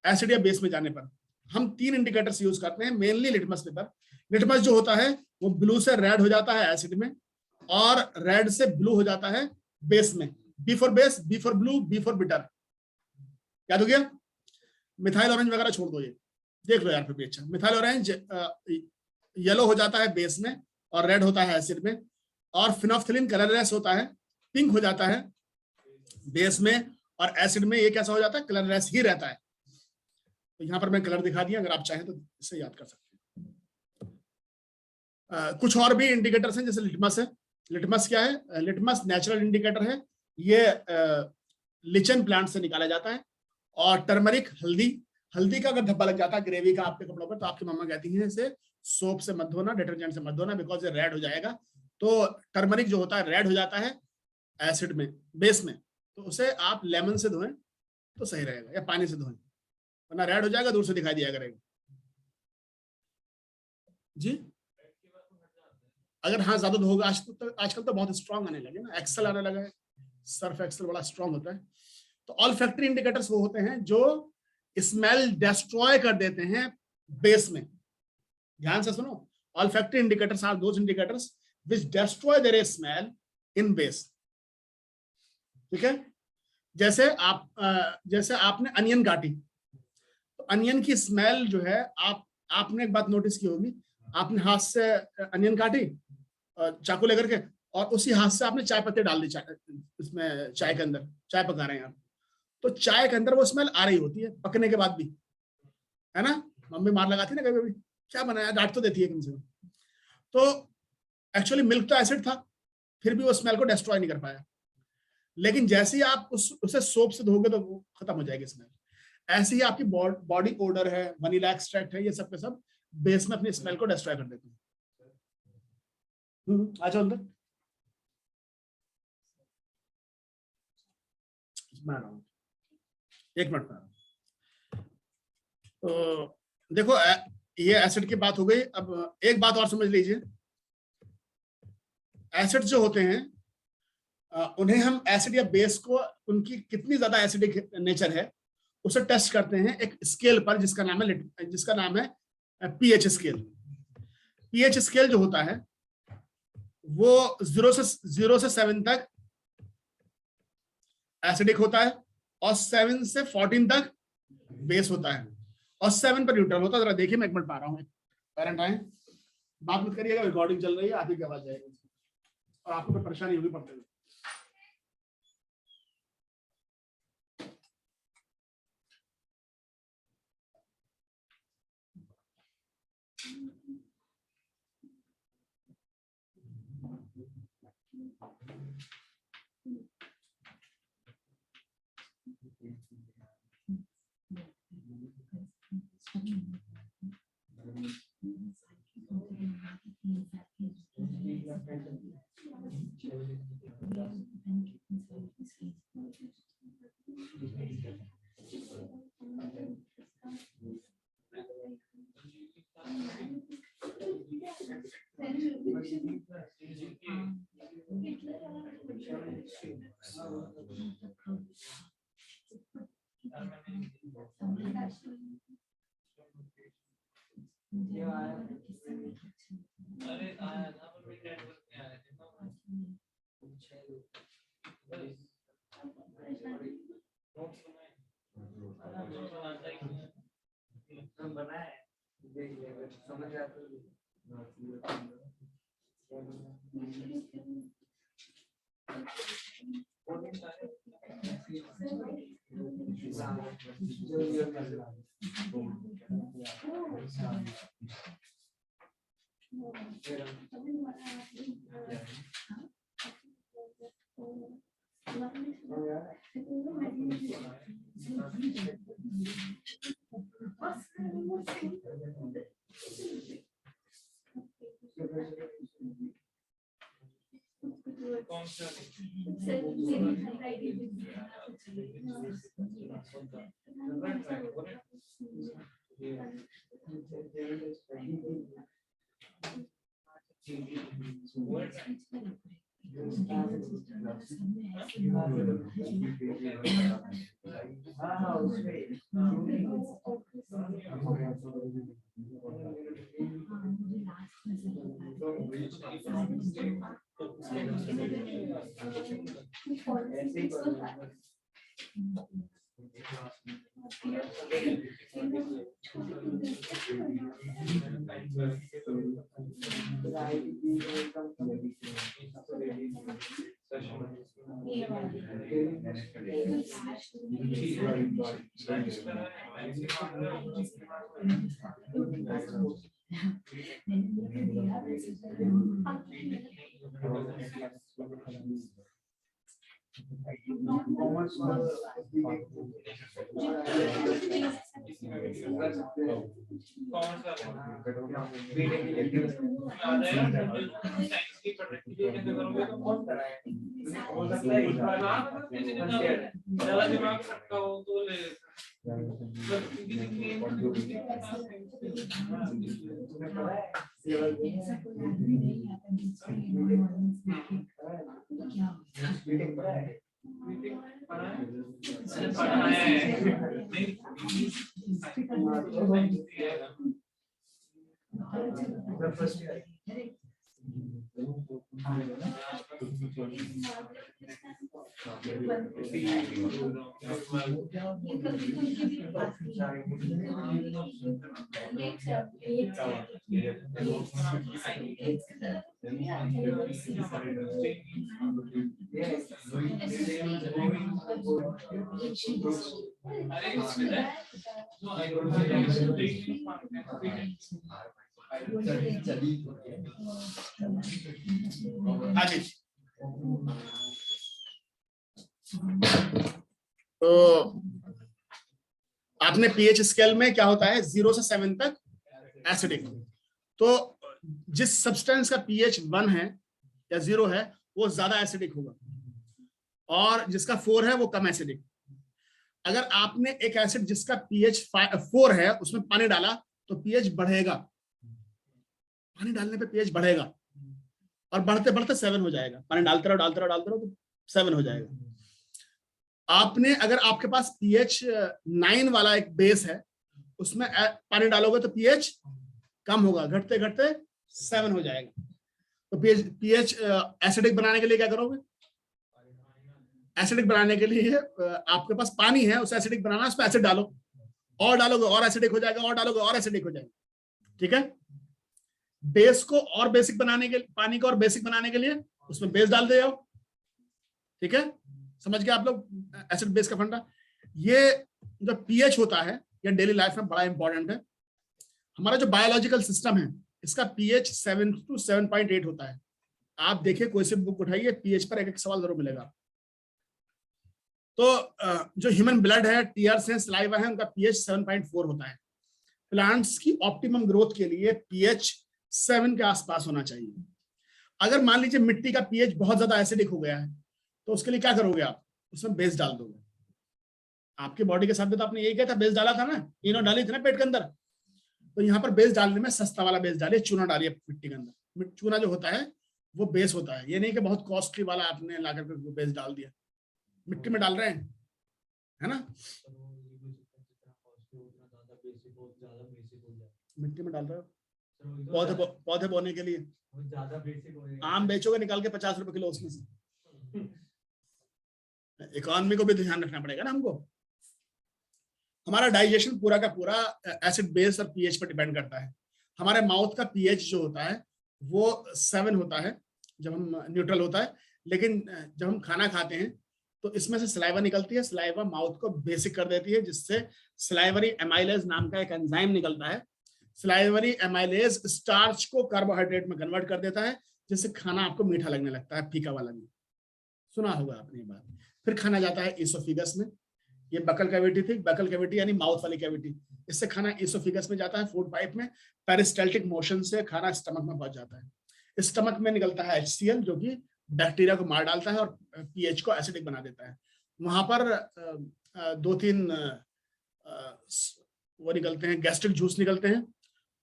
एसिड या बेस में जाने पर। हम 3 इंडिकेटर्स यूज करते हैं मेनली लिटमस पेपर। लिटमस जो होता है वो ब्लू से रेड हो जाता है एसिड में, और रेड से ब्लू हो जाता है बेस में। B for base, B for blue, B for bitter. याद हो गया? मिथाइल ऑरेंज वगैरह छोड़ दो, ये देख लो यार फिर भी अच्छा। मिथाइल ऑरेंज येलो हो जाता है बेस में और रेड होता है एसिड में, और फिनोफ्थिलीन कलरलेस होता है, पिंक हो जाता है बेस में, और एसिड में ये कैसा हो जाता है? कलरलेस ही रहता है। तो यहां पर मैं कलर दिखा दिया, अगर आप चाहें तो इससे याद कर सकते हैं। कुछ और भी इंडिकेटर्स हैं, जैसे लिटमस है। लिटमस क्या है? लिटमस नेचुरल इंडिकेटर है, ये लिचन प्लांट से निकाला जाता है। और टर्मरिक, हल्दी, हल्दी का अगर धब्बा लग जाता है ग्रेवी का आपके कपड़ों पर, तो आपकी मम्मा कहती हैं इसे सोप से मत धोना, डिटर्जेंट से मत धोना, बिकॉज ये रेड हो जाएगा। तो टर्मरिक जो होता है रेड हो जाता है एसिड में, बेस में, तो उसे आप लेमन से धोएं तो सही रहेगा, या पानी से धोएं, वरना रेड हो जाएगा, दूर से दिखाई दिया करेगा जी। अगर हाँ ज्यादा धोगा, आजकल तो बहुत स्ट्रांग आने लगे ना, एक्सेल आने लगा है, सर्फ एक्सेल बड़ा स्ट्रांग होता है। तो ऑल्फैक्टरी इंडिकेटर्स वो होते हैं जो स्मेल डिस्ट्रॉय कर देते हैं बेस में। ध्यान से सुनो, olfactory indicators are those indicators which destroy their smell in base, ठीक है। जैसे आपने अनियन काटी, तो अनियन की स्मेल जो है, आपने एक बात नोटिस की होगी, आपने हाथ से अनियन काटी चाकू लेकर के, और उसी हाथ से आपने चाय पत्ती डाल दी इसमें, चाय के अंदर, चाय पका रहे हैं आप, तो चाय के अंदर वो स्मेल आ रही होती है पकने के बाद भी, है ना। मम्मी मार लगाती ना कभी कभी, क्या बनाया, डांट तो देती है कम से कम। तो एक्चुअली मिल्क तो एसिड था, फिर भी वो स्मेल को डिस्ट्रॉय नहीं कर पाया। लेकिन जैसे ही आप उसे सोप से धोगे तो वो खत्म हो जाएगी स्मेल। ऐसे ही आपकी बॉडी ओडर है, वनीला एक्सट्रैक्ट है, ये सब के सब बेस में अपनी स्मेल को डिस्ट्रॉय कर देते हैं। आ जाओ अंदर, मैं आ रहा हूँ, 1 मिनट में। तो देखो ये एसिड की बात हो गई। अब एक बात और समझ लीजिए, एसिड जो होते हैं उन्हें हम एसिड या बेस को, उनकी कितनी ज्यादा एसिडिक नेचर है उसे टेस्ट करते हैं एक स्केल पर, जिसका नाम है पीएच स्केल। पीएच स्केल जो होता है वो 0 से 7 तक एसिडिक होता है, और 7 से 14 तक बेस होता है, और 7 पर न्यूट्रल होता है। जरा देखिए, मैं 1 मिनट पा रहा हूँ, पेरेंट आए, बात मत करिएगा, रिकॉर्डिंग चल रही है, आप ही की आवाज जाएगी और आपको कोई परेशानी होगी पढ़ते हुए। तो आपने पीएच स्केल में क्या होता है 0 से 7 तक एसिडिक। तो जिस सब्सटेंस का पीएच 1 है या 0 है वो ज्यादा एसिडिक होगा और जिसका 4 है वो कम एसिडिक। अगर आपने एक एसिड जिसका पीएच 4 है उसमें पानी डाला तो पीएच बढ़ेगा, पानी डालने पे पीएच बढ़ेगा और बढ़ते बढ़ते 7 हो जाएगा। पानी डालते रहो तो 7 हो जाएगा। आपने अगर आपके पास पीएच 9 वाला एक बेस है उसमें पानी डालोगे तो पीएच कम होगा, घटते घटते 7 हो जाएगा। तो पीएच एसिडिक बनाने के लिए क्या करोगे? एसिडिक बनाने के लिए आपके पास पानी है, उसे एसिडिक बनाना, उसमें एसिड डालो और डालोगे और एसिडिक हो जाएगा, और डालोगे और एसिडिक हो जाएगा। ठीक है। बेस को और बेसिक बनाने के, पानी को और बेसिक बनाने के लिए उसमें बेस डाल दे जाओ। ठीक है, समझ गए आप लोग एसिड बेस का फंडा। ये जो पीएच होता है ये डेली लाइफ में बड़ा इंपॉर्टेंट है। हमारा जो बायोलॉजिकल सिस्टम है इसका पीएच 7 to 7.8 होता है। आप देखिए कोई सी बुक उठाइए, पीएच पर एक एक सवाल जरूर मिलेगा। तो जो ह्यूमन ब्लड है, टीयर्स हैं, सलाइवा है, उनका पीएच 7.4 होता है। प्लांट्स की ऑप्टिमम ग्रोथ के लिए पीएच 7 के आसपास होना चाहिए। अगर मान लीजिए मिट्टी का पीएच बहुत ज्यादा एसिडिक हो गया है तो उसके लिए क्या करोगे आप, उसमें बेस डाल दोगे। आपकी बॉडी के साथ में तो आपने यही किया था, बेस डाला था ना, इनो डाली थी ना पेट के अंदर। तो यहाँ पर बेस डालने में सस्ता वाला बेस डालिए, चूना डालिए मिट्टी के अंदर। चूना जो होता है वो बेस होता है, ये नहीं कि बहुत कॉस्टली वाला आपने ला करके बेस डाल दिया। मिट्टी में डाल रहे हैं, है ना, मिट्टी में डाल रहे हो पौधे बोने के लिए। ज्यादा बेसिक हो गया। आम बेचोगे निकाल के 50 रुपए किलो उसमें से। इकोनॉमी को भी ध्यान रखना पड़ेगा ना हमको। हमारा डाइजेशन पूरा का पूरा एसिड बेस और पीएच पर डिपेंड करता है। हमारे माउथ का पीएच जो होता है वो 7 होता है जब हम न्यूट्रल होता है, लेकिन जब हम खाना खाते हैं तो इसमें से सलाइवा निकलती है। सलाइवा माउथ को बेसिक कर देती है, जिससे सलाइवरी एमाइलेज नाम का एक एंजाइम निकलता है। सलाइवरी एमाइलेज स्टार्च को कार्बोहाइड्रेट में कन्वर्ट कर देता है, जिससे खाना आपको मीठा लगने लगता है, फीका वाला नहीं। सुना होगा आपने ये बात। फिर खाना जाता है इसोफिगस में। ये बकल कैविटी थी, बकल कैविटी यानी माउथ वाली कैविटी। इससे खाना इसोफिगस में जाता है, फूड पाइप में। पेरिस्टाल्टिक मोशन से खाना स्टमक में पहुंच जाता है। स्टमक में निकलता है HCl, जो कि बैक्टीरिया को मार डालता है और पीएच को एसिडिक बना देता है। वहां पर 2-3 वो निकलते हैं, गैस्ट्रिक जूस निकलते हैं,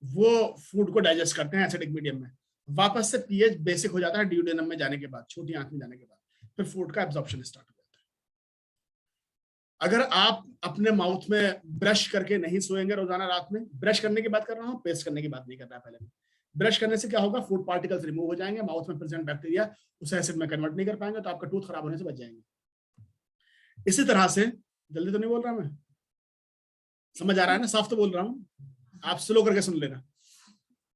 वो फूड को डाइजेस्ट करते हैं एसिडिक मीडियम में। वापस से पीएच बेसिक हो जाता है ड्यूडेनम में जाने के बाद, छोटी आंत में जाने के बाद, फिर फूड का एब्जॉर्प्शन स्टार्ट हो जाता है। अगर आप अपने माउथ में ब्रश करके नहीं सोएंगे रोजाना रात में, ब्रश करने की बात कर रहा हूँ, पेस्ट करने की बात नहीं कर रहा पहले। ब्रश करने से क्या होगा, फूड पार्टिकल्स रिमूव हो जाएंगे, माउथ में प्रेजेंट बैक्टीरिया उसे एसिड में कन्वर्ट नहीं कर पाएंगे, तो आपका टूथ खराब होने से बच जाएंगे। इसी तरह से, जल्दी तो नहीं बोल रहा मैं, समझ आ रहा है ना, साफ तो बोल रहा हूँ, आप स्लो करके सुन लेना,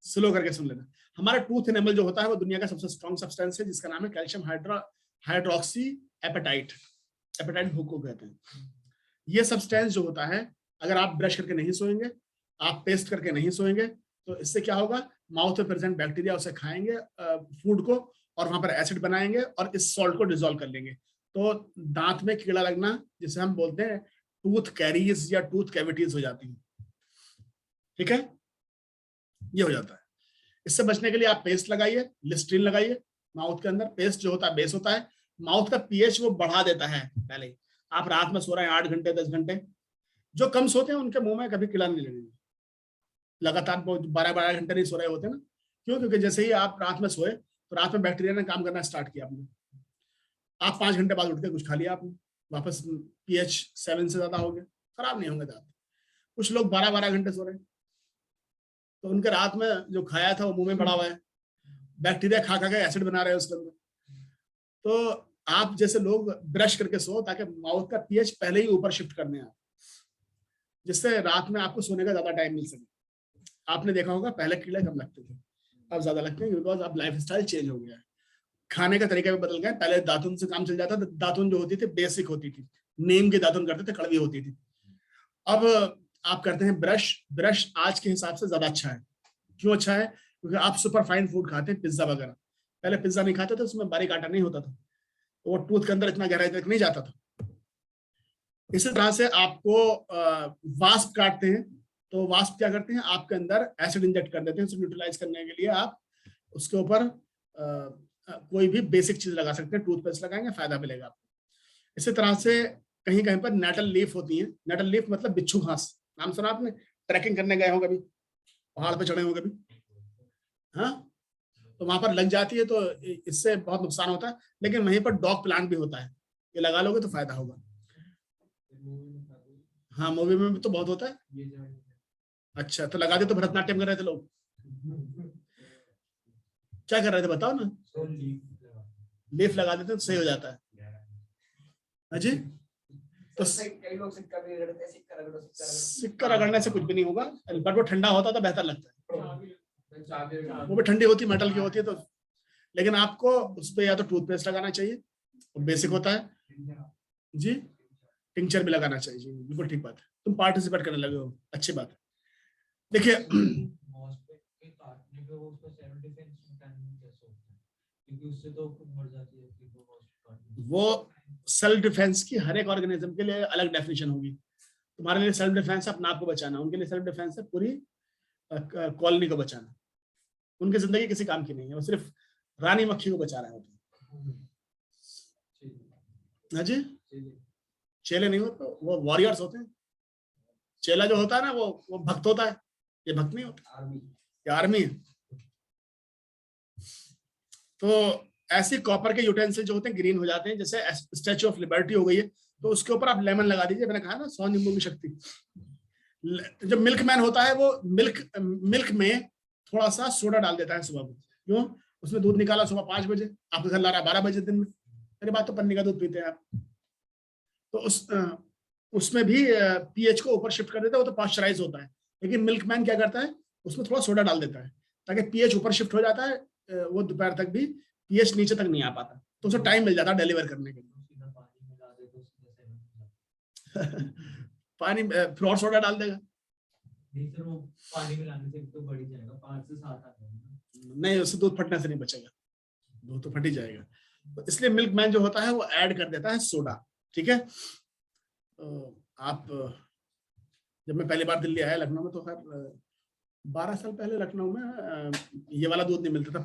स्लो करके सुन लेना। हमारा टूथ एनेमल जो होता है वो दुनिया का सबसे स्ट्रॉन्ग सब्सटेंस है, जिसका नाम है कैल्शियम हाइड्रोक्सी एपेटाइट। एपेटाइट भूख को कहते हैं। ये सब्सटेंस जो होता है, अगर आप ब्रश करके नहीं सोएंगे, आप पेस्ट करके नहीं सोएंगे, तो इससे क्या होगा, माउथ में प्रेजेंट बैक्टीरिया उसे खाएंगे फूड को, और वहां पर एसिड बनाएंगे और इस सॉल्ट को डिसॉल्व कर लेंगे। तो दांत में कीड़ा लगना, जिसे हम बोलते हैं टूथ कैरीज या टूथ कैविटीज हो जाती है। ठीक है, ये हो जाता है। इससे बचने के लिए आप पेस्ट लगाइए, लिस्ट्रीन लगाइए माउथ के अंदर। पेस्ट जो होता है बेस होता है, माउथ का पीएच वो बढ़ा देता है। पहले आप रात में सो रहे हैं 8 घंटे 10 घंटे, जो कम सोते हैं उनके मुंह में कभी कीड़ा नहीं लगेगा। लगातार 12-12 घंटे नहीं सो रहे होते ना, क्यों? क्योंकि जैसे ही आप रात में सोए तो रात में बैक्टीरिया ने काम करना स्टार्ट किया आपने, आप 5 घंटे बाद उठ के कुछ खा लिया आपने, वापस पीएच 7 से ज्यादा हो गया, खराब नहीं होंगे दांत। कुछ लोग 12-12 घंटे सो रहे हैं, तो उनके रात में जो खाया था वो मुंह में पड़ा हुआ है, बैक्टीरिया खा खा के एसिड बना रहे हैं उसके अंदर। तो आप जैसे लोग ब्रश करके सो, ताकि माउथ का पीएच पहले ही ऊपर शिफ्ट करने आप, जिससे रात में आपको सोने का ज्यादा टाइम मिल सके। आपने देखा होगा पहले कीड़े कम लगते थे, अब ज्यादा लगते हैं, बिकॉज अब लाइफ स्टाइल चेंज हो गया है, खाने का तरीका भी बदल गया। पहले दातुन से काम चल जाता था, दातुन जो होती थी बेसिक होती थी, नीम की दातुन करते थे, कड़वी होती थी। अब आप करते हैं ब्रश। ब्रश आज के हिसाब से ज्यादा अच्छा है। क्यों अच्छा है? क्योंकि आप सुपर फाइन फूड खाते हैं, पिज्जा वगैरह। पहले पिज्जा नहीं खाते थे, उसमें बारीक आटा नहीं होता था, तो वो टूथ के अंदर इतना गहराई तक नहीं जाता था। इसी तरह से आपको वास्प काटते हैं, तो वास्प क्या करते हैं, आपके अंदर एसिड इंजेक्ट कर देते हैं। उसे न्यूट्रलाइज करने के लिए आप उसके ऊपर कोई भी बेसिक चीज लगा सकते हैं, टूथपेस्ट लगाएंगे, फायदा मिलेगा आपको। इसी तरह से कहीं कहीं पर नेटल लीफ होती है। नेटल लीफ मतलब बिच्छू घास, नाम सुना आपने? ट्रैकिंग करने गए हो कभी, पहाड़ पे चढ़े हो कभी? हाँ, तो वहां पर लग जाती है, तो इससे बहुत नुकसान होता है। लेकिन वहीं पर डॉग प्लांट भी होता है, ये लगा लोगे तो फायदा होगा। हाँ, मूवी में भी तो बहुत होता है। अच्छा, तो लगा दे तो भरतनाट्यम कर रहे थे लोग, क्या कर रहे थे बताओ ना? लीफ लगा देते तो सही हो जाता है। अजी, तो सिक्का रगड़ने से कुछ भी नहीं होगा, बट वो ठंडा होता तो बेहतर लगता है। वो भी ठंडी होती, मेटल की होती है, तो लेकिन आपको उस पर या तो टूथपेस्ट लगाना चाहिए, बेसिक होता है जी, टिंचर भी लगाना चाहिए जी, बिल्कुल ठीक बात है। तुम पार्टिसिपेट करने लगे हो, अच्छी बात है। देखिए वो सेल्फ डिफेंस की हर एक ऑर्गेनिज्म के लिए अलग डेफिनेशन होगी। तुम्हारे लिए सेल्फ डिफेंस है अपने आप को बचाना, उनके लिए सेल्फ डिफेंस है पूरी कॉलोनी को बचाना। उनकी जिंदगी किसी काम की नहीं है, वो सिर्फ रानी मक्खी को बचा रहा होता है। जी चेले नहीं होते, वो वॉरियर्स होते हैं। चेला जो होता है ना वो भक्त होता है, ये भक्त नहीं होता, ये आर्मी है। तो ऐसे कॉपर के यूटेंसिल जो होते हैं ग्रीन हो जाते हैं, जैसे स्टैच्यू ऑफ लिबर्टी हो गई है, तो उसके ऊपर आप लेमन लगा दीजिए। मैंने कहा ना 100 नींबू की शक्ति। जो मिल्क मैन होता है वो मिल्क में थोड़ा सा सोडा डाल देता है सुबह को। क्यों? उसमें दूध निकाला सुबह 5 बजे, आपके घर ला रहा है 12 बजे दिन में। मेरी बात तो पन्नी का दूध पीते हैं आप, तो उसमें भी पीएच को ऊपर शिफ्ट कर देता है। वो तो पाश्चराइज होता है, लेकिन मिल्कमैन क्या करता है, उसमें थोड़ा सोडा डाल देता है ताकि पीएच ऊपर शिफ्ट हो जाता है। वो दोपहर तक भी पीएच नीचे तक नहीं आ पाता, तो उसे टाइम मिल जाता है डिलीवर करने के लिए। पानी फिर और सोडा डाल देगा। पानी मिलाने से तो बढ़ ही जाएगा, 5 से 7 आ जाएगा। नहीं, उससे दूध फटने से नहीं बचेगा, दूध तो फट ही जाएगा। तो इसलिए मिल्कमैन जो होता है वो ऐड कर देता है सोडा। ठीक है। आप जब मैं पहली बार दिल्ली आया लखनऊ में, तो खैर 12 साल पहले लखनऊ में ये वाला दूध नहीं मिलता था,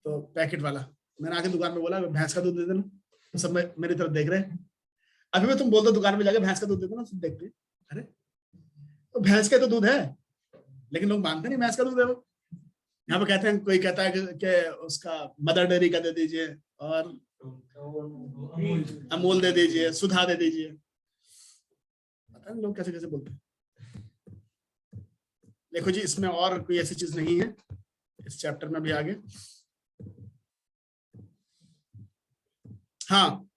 तो पैकेट वाला। मैंने आके दुकान में बोला भैंस का दूध दे देना, तो सब मेरी तरफ देख रहे हैं। अभी मैं तुम बोल दो दुकान में जाके भैंस का दूध दे देना, सब देखते हैं अरे तो भैंस का तो दूध है, लेकिन लोग मानते नहीं भैंस का दूध है वो। यहाँ पे कहते हैं, कोई कहता है कि उसका मदर डेयरी का दे दीजिए और अमूल दे दीजिए, सुधा दे दीजिए। पता नहीं लोग कैसे कैसे बोलते हैं। देखो जी, इसमें और कोई ऐसी चीज नहीं है इस चैप्टर में भी आगे। हाँ,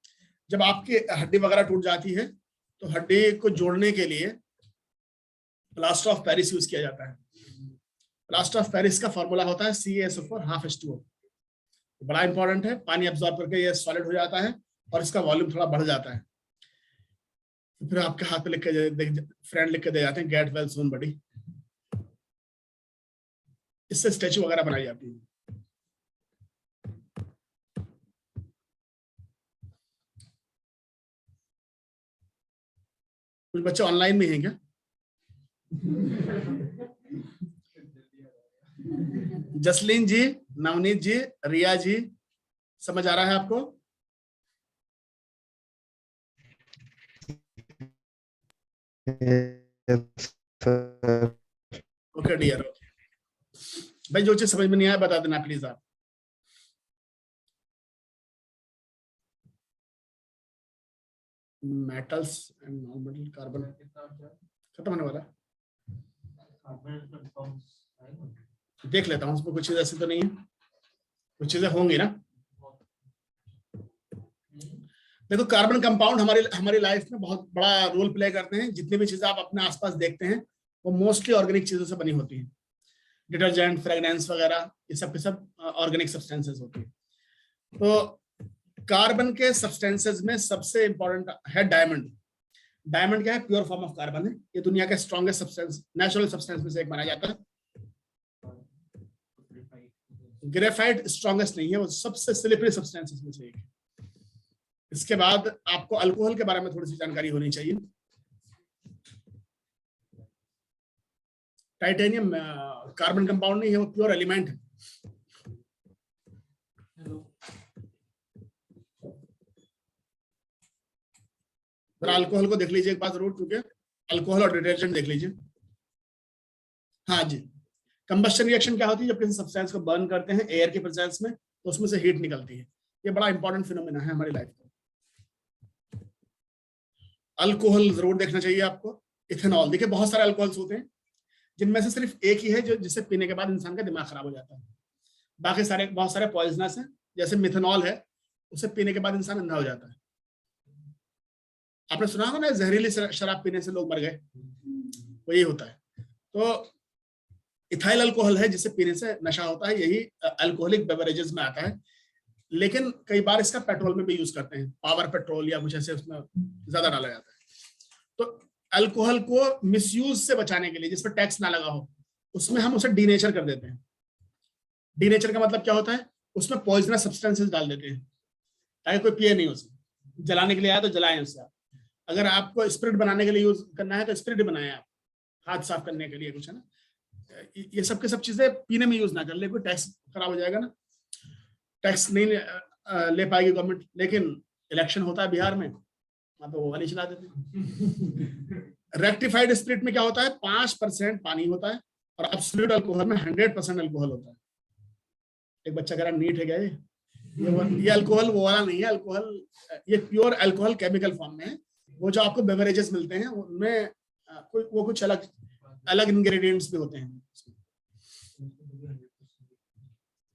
जब आपकी हड्डी वगैरह टूट जाती है तो हड्डी को जोड़ने के लिए प्लास्टर ऑफ पेरिस यूज किया जाता है। प्लास्टर ऑफ पेरिस का फॉर्मूला होता है CaSO4 ½ बड़ा इंपॉर्टेंट है। पानी अब्सॉर्ब करके ये सॉलिड हो जाता है और इसका वॉल्यूम थोड़ा बढ़ जाता है। फिर आपके हाथ पे लिख के फ्रेंड लिख के दे जाते हैं, गेट वेल सून बडी। इससे स्टैचू वगैरह बनाई जाती है। कुछ बच्चे ऑनलाइन में हैं क्या? जसलीन जी, नवनीत जी, रिया जी, समझ आ रहा है आपको? Okay dear. भाई जो चीज समझ में नहीं आया बता देना प्लीज आप। मेटल्स एंड नॉन कार्बन खत्म होने वाला। देख लेता हूँ उसमें कुछ चीज ऐसी तो नहीं है, कुछ चीजें होंगी ना। देखो, कार्बन कंपाउंड हमारी लाइफ में बहुत बड़ा रोल प्ले करते हैं। जितनी भी चीजें आप अपने आसपास देखते हैं वो मोस्टली ऑर्गेनिक चीजों से बनी होती हैं। डिटर्जेंट, फ्रेग्रेंस वगैरह, ये सब के सब ऑर्गेनिक सब्सटेंसेस होती है। तो कार्बन के सब्सटेंसेस में सबसे इंपॉर्टेंट है डायमंड। डायमंड क्या है? प्योर फॉर्म ऑफ कार्बन है। ये दुनिया के स्ट्रॉन्गेस्ट सब्सटेंस, नेचुरल सब्सटेंस में से एक माना जाता है। ग्रेफाइट स्ट्रॉन्गेस्ट नहीं है, वो सबसे स्लिपरी सब्सटेंसेस में से एक है। इसके बाद आपको अल्कोहल के बारे में थोड़ी सी जानकारी होनी चाहिए। टाइटेनियम कार्बन कंपाउंड नहीं है, वो प्योर एलिमेंट है। अल्कोहल को देख लीजिए एक बार जरूर, क्योंकि अल्कोहल और डिटर्जेंट देख लीजिए। हाँ जी, कंबस्शन रिएक्शन क्या होती है? जब किसी सब्सटेंस को बर्न करते हैं एयर के प्रेजेंस में, तो उसमें से हीट निकलती है। ये बड़ा इंपॉर्टेंट फिनोमेना है हमारी लाइफ का। अल्कोहल जरूर देखना चाहिए आपको। इथेनॉल, देखिए बहुत सारे अल्कोहल्स होते हैं, जिनमें से सिर्फ एक ही है जो जिसे पीने के बाद इंसान का दिमाग खराब हो जाता है। बाकी सारे बहुत सारे पॉइजनस हैं। जैसे मिथेनॉल है, उसे पीने के बाद इंसान अंधा हो जाता है। आपने सुना होगा ना, जहरीली शराब पीने से लोग मर गए, वो यही होता है। तो इथाइल अल्कोहल है, जिसे पीने से नशा होता है, यही अल्कोहलिक बेवरेजेस में आता है। लेकिन कई बार इसका पेट्रोल में भी यूज करते हैं, पावर पेट्रोल या कुछ ऐसे, उसमें ज्यादा डाला जाता है। तो अल्कोहल को मिसयूज से बचाने के लिए, जिस पर टैक्स ना लगा हो, उसमें हम उसे डीनेचर कर देते हैं। डीनेचर का मतलब क्या होता है? उसमें पॉइजनस सब्सटेंसेस डाल देते हैं ताकि कोई पिए नहीं उसे। जलाने के लिए आया तो जलाएं उससे। आप अगर आपको स्पिरिट बनाने के लिए यूज करना है तो स्पिरिट बनाएं आप, हाथ साफ करने के लिए कुछ है ना। ये सब के सब चीजें पीने में यूज ना कर ले, कोई टैक्स खराब हो जाएगा ना। टैक्स नहीं ले पाएगी गवर्नमेंट, लेकिन इलेक्शन होता है बिहार में, वहां पे वो वाली चला देते हैं। रेक्टिफाइड स्पिरिट में क्या होता है, 5% पानी होता है और एब्सोल्यूट अल्कोहल में 100% अल्कोहल होता है। एक बच्चा कह रहा नीट है क्या ये अल्कोहल वो वाला नहीं है, अल्कोहल ये प्योर अल्कोहल केमिकल फॉर्म में है। वो जो आपको बेवरेजेस मिलते हैं उनमें वो कुछ अलग अलग इंग्रेडिएंट्स भी होते हैं।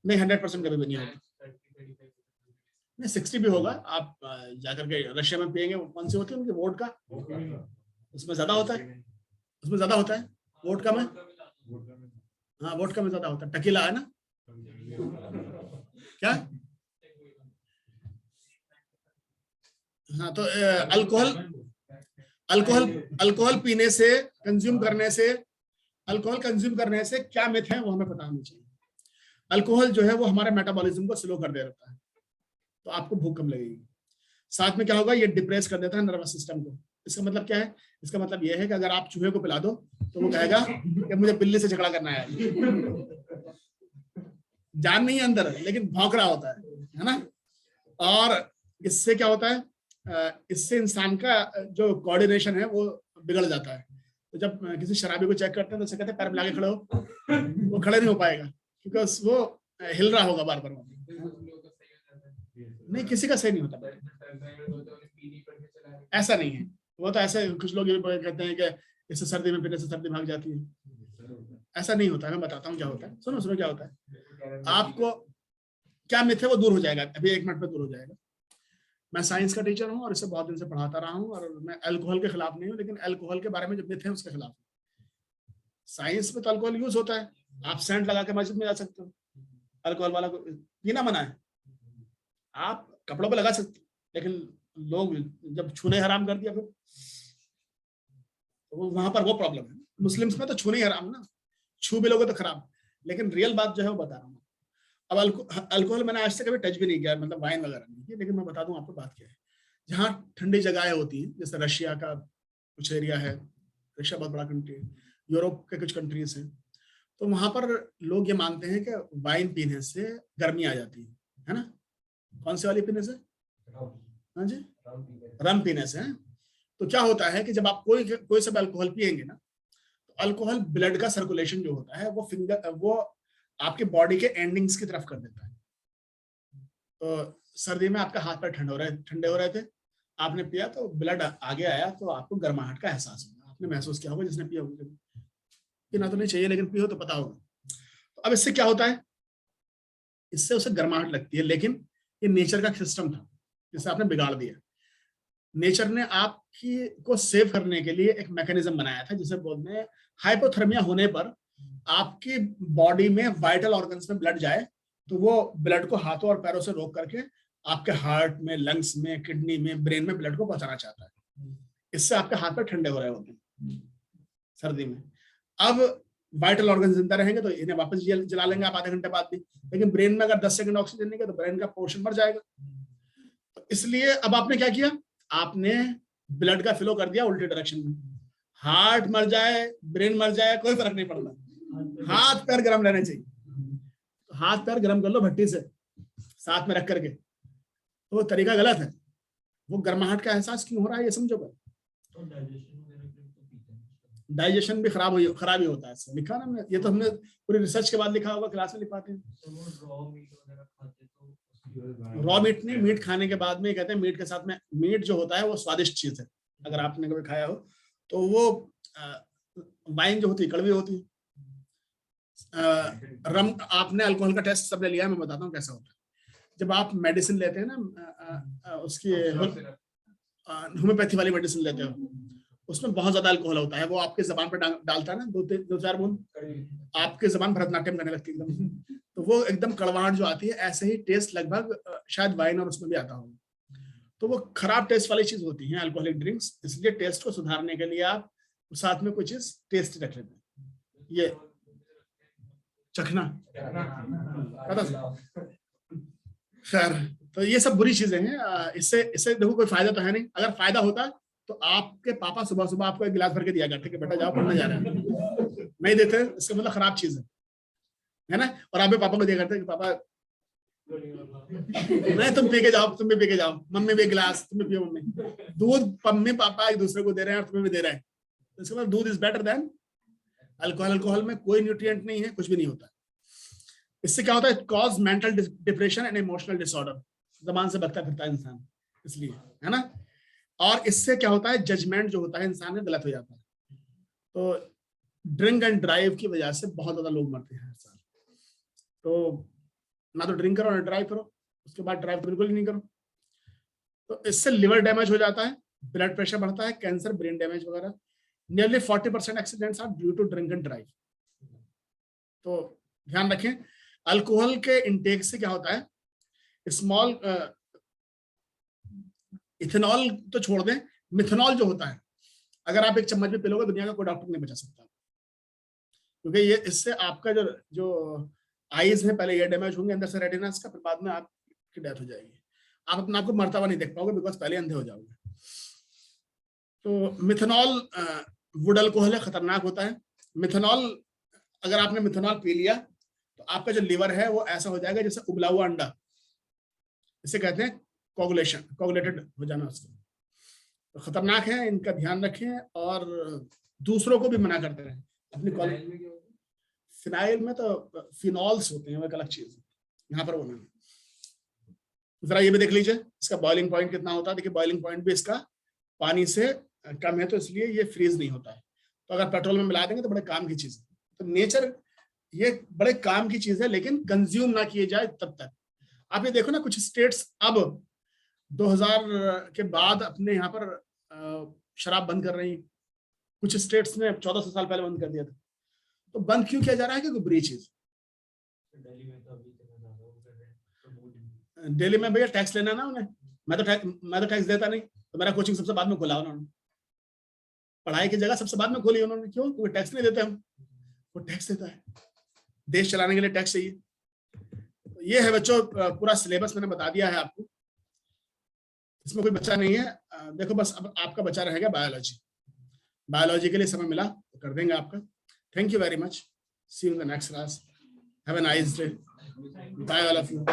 नहीं 100% कभी भी नहीं होगा, नहीं 60 भी होगा। आप जाकर के रशिया में पियेंगे, कौन सी होती है उनकी वोडका, उसमें ज्यादा होता है, उसमें ज्यादा होता है वोडका में। हाँ वोडका में ज्यादा होता है, टकीला है ना क्या। हाँ तो अल्कोहल अल्कोहल अल्कोहल पीने से, कंज्यूम करने से, अल्कोहल कंज्यूम करने से क्या मिथ है वो हमें पता होना चाहिए। अल्कोहल जो है वो हमारे मेटाबॉलिज्म को स्लो कर दे देता है, तो आपको भूख कम लगेगी। साथ में क्या होगा, ये डिप्रेस कर देता है नर्वस सिस्टम को। इसका मतलब क्या है, इसका मतलब ये है कि अगर आप चूहे को पिला दो तो वो कहेगा कि मुझे बिल्ली से झगड़ा करना है। जान नहीं है अंदर, लेकिन भौंक रहा होता है ना। और इससे क्या होता है, इससे इंसान का जो कोऑर्डिनेशन है वो बिगड़ जाता है। तो जब किसी शराबी को चेक करते हैं तो उसे कहते हैं पैर मिला के खड़े हो, वो खड़े नहीं हो पाएगा क्योंकि वो हिल रहा होगा बार बार। नहीं किसी का सही नहीं होता, ऐसा नहीं है। वो तो ऐसे कुछ लोग ये कहते हैं कि इससे सर्दी में पीने से सर्दी भाग जाती है, ऐसा नहीं होता है। मैं बताता हूँ क्या होता है, सुनो सुनो क्या होता है। आपको क्या मिथ है वो दूर हो जाएगा, अभी 1 मिनट में दूर हो जाएगा। मैं साइंस का टीचर हूँ और इसे बहुत दिन से पढ़ाता रहा हूँ, और मैं अल्कोहल के खिलाफ नहीं हूँ, लेकिन अल्कोहल के बारे में जो मिथ है उसके खिलाफ। साइंस में तो अल्कोहल यूज होता है, आप सेंट लगा के मस्जिद में जा सकते हो, अल्कोहल वाला को पीना मना है, आप कपड़ों पे लगा सकते हो, लेकिन लोग जब छूने हराम कर दिया फिर तो वहां पर वो प्रॉब्लम है। मुस्लिम्स में तो छूने ही हराम ना, छू भी लोगे तो खराब। लेकिन रियल बात जो है वो बता रहा हूँ। अब अल्कोहल मैंने आज से कभी टच भी नहीं किया, मतलब वाइन वगैरह नहीं किया, लेकिन मैं बता दूं आपको बात क्या है। जहाँ ठंडी जगहें होती हैं, जैसे रशिया का कुछ एरिया है, रशिया बहुत बड़ा कंट्री है, यूरोप के कुछ कंट्रीज हैं, तो वहां पर लोग ये मानते हैं कि वाइन पीने से गर्मी आ जाती है ना। कौन सी वाली पीने से, हाँ जी, रम पीने से। तो क्या होता है कि जब आप कोई सब अल्कोहल पियेंगे ना, तो अल्कोहल ब्लड का सर्कुलेशन जो होता है वो आपके बॉडी के एंडिंग्स की तरफ कर देता है। तो सर्दी में आपका हाथ पैर ठंडे हो रहे थे, आपने पिया तो ब्लड आगे आया, तो आपको गर्माहट का एहसास होगा। आपने महसूस किया होगा जिसने पिया होगा, पीना तो नहीं चाहिए लेकिन पियो तो पता होगा। तो अब इससे क्या होता है, इससे उसे गर्माहट लगती है, लेकिन ये नेचर का सिस्टम था जिसे आपने बिगाड़ दिया। नेचर ने आपकी को सेव करने के लिए एक मैकेनिज्म बनाया था जिसे बोलते हैं हाइपोथर्मिया होने पर आपकी बॉडी में वाइटल ऑर्गन्स में ब्लड जाए, तो वो ब्लड को हाथों और पैरों से रोक करके आपके हार्ट में, लंग्स में, किडनी में, ब्रेन में ब्लड को पहुंचाना चाहता है। इससे आपके हाथ पैर ठंडे हो रहे होते हैं सर्दी में। अब वाइटल ऑर्गन जिंदा रहेंगे तो इन्हें वापस जला लेंगे आप आधे घंटे बाद भी, लेकिन ब्रेन में अगर 10 सेकंड ऑक्सीजन नहीं गया तो ब्रेन का पोर्शन मर जाएगा। तो इसलिए अब आपने क्या किया, आपने ब्लड का फ्लो कर दिया उल्टी डायरेक्शन में। हार्ट मर जाए, ब्रेन मर जाए, कोई फर्क नहीं पड़ता, हाथ पैर गर्म रहने चाहिए। तो हाथ पैर गर्म कर लो भट्टी से साथ में रख करके, तो वो तरीका गलत है। वो गर्माहट का एहसास क्यों हो रहा है ये समझो। पर डाइजेशन भी खराब ही होता है, इससे लिखा ना, ये तो हमने पूरी रिसर्च के बाद लिखा होगा, क्लास में लिखवाते हैं। रॉ मीट नहीं, मीट खाने के बाद में कहते हैं मीट के साथ में, मीट जो होता है वो स्वादिष्ट चीज है, अगर आपने कभी खाया हो तो। वो वाइन जो होती है कड़वी होती है। रम, आपने अल्कोहल का टेस्ट सबने लिया है, मैं बताता हूँ कैसा होता है। जब आप मेडिसिन लेते हैं ना, उसकी होम्योपैथी वाली मेडिसिन लेते हो, उसमें बहुत ज्यादा अल्कोहल होता है। वो आपके जबान पर डालता है ना, 2-4 बूंद, आपके जबान भरतनाट्यम करने लगती है एकदम। तो वो एकदम कड़वाहट जो आती है, ऐसे ही टेस्ट लगभग शायद वाइन और उसमें भी आता होगा। तो वो खराब टेस्ट वाली चीज होती है अल्कोहलिक ड्रिंक्स। इसलिए टेस्ट को सुधारने के लिए आप साथ में कुछ चीज टेस्ट रख लेते हैं। ये चखना खैर, तो ये सब बुरी चीजें हैं। इससे देखो कोई फायदा तो है नहीं। अगर फायदा होता तो आपके पापा सुबह सुबह आपको एक गिलास भर के दिया करते कि बेटा जाओ पढ़ने जा रहे हैं, नहीं देते, इसका मतलब खराब चीज है ना। और आप भी पापा को दिया करते कि पापा नहीं, तुम पी के जाओ, तुम भी पी के जाओ, मम्मी भी गिलास, तुम भी पियो, मम्मी दूध, मम्मी पापा एक दूसरे को दे रहे हैं और तुम्हें भी दे रहे हैं, तो इसका मतलब दूध is better than alcohol. Alcohol में कोई न्यूट्रिएंट नहीं है, कुछ भी नहीं होता। इससे क्या होता है, cause mental depression and emotional disorder, जबान से बकता फिरता है इंसान, इसलिए, है ना। और इससे क्या होता है, जजमेंट जो होता है इंसान में गलत हो जाता है। तो ड्रिंक एंड ड्राइव की वजह से बहुत ज्यादा लोग मरते हैं हर साल। तो ना तो ड्रिंक करो ना ड्राइव करो, उसके बाद ड्राइव बिल्कुल ही नहीं करो। तो इससे लिवर डैमेज हो जाता है, ब्लड प्रेशर बढ़ता है, कैंसर, ब्रेन डैमेज वगैरह। Nearly 40% accidents are due to drink and drive. तो ध्यान रखें, अल्कोहल के इंटेक से क्या होता है, स्मॉल इथेनॉल तो छोड़ दें, मिथेनॉल जो होता है, अगर आप एक चम्मच भी पी लोगे, दुनिया का कोई डॉक्टर नहीं बचा सकता, क्योंकि ये इससे आपका जो आईज है, पहले ये डैमेज होंगे अंदर से रेटिनास का, फिर बाद में आपकी डेथ हो जाएगी। आप अपने आप को मरता हुआ नहीं देख पाओगे, बिकॉज पहले अंधे हो जाओगे। तो मिथेनॉल वुड अल्कोहल है, खतरनाक होता है। मिथेनॉल, अगर आपने मिथेनॉल पी लिया तो आपका जो लिवर है वो ऐसा हो जाएगा जैसे उबला हुआ अंडा, इसे कहते हैं कोगुलेशन, कोगुलेटेड हो जाना उसको। तो खतरनाक है, इनका ध्यान रखें और दूसरों को भी मना करते रहें। अपनी फिनाइल में तो फिनॉल्स होते हैं, वो एक अलग चीज है, यहाँ पर वो नहीं। जरा ये भी देख लीजिए, इसका बॉइलिंग पॉइंट कितना होता है। देखिए बॉइलिंग पॉइंट भी इसका पानी से कम है, तो इसलिए ये फ्रीज नहीं होता है। तो अगर पेट्रोल में मिला देंगे तो बड़े काम की चीज है। तो नेचर ये बड़े काम की चीज है, लेकिन कंज्यूम ना किए जाए तब तक। आप ये देखो ना, कुछ स्टेट्स अब 2000 के बाद अपने यहाँ पर शराब बंद कर रही हैं। कुछ स्टेट्स ने 1400 साल पहले बंद कर दिया था। तो बंद क्यों किया जा रहा है? क्योंकि बुरी चीज। दिल्ली में भैया टैक्स लेना ना उन्हें, मैं तो टैक्स देता नहीं, तो मेरा कोचिंग सबसे बाद में खोला उन्होंने, पढ़ाई की जगह सबसे बाद में खोली उन्होंने। क्यों? क्योंकि टैक्स नहीं देते हम, वो टैक्स देता है, देश चलाने के लिए टैक्स चाहिए। तो ये है बच्चों, पूरा सिलेबस मैंने बता दिया है आपको, इसमें कोई बच्चा नहीं है। देखो बस अब आपका बच्चा रहेगा बायोलॉजी। बायोलॉजी के लिए समय मिला तो कर देंगे आपका। Thank you very much, see you in the next class, have a nice day, bye all of you.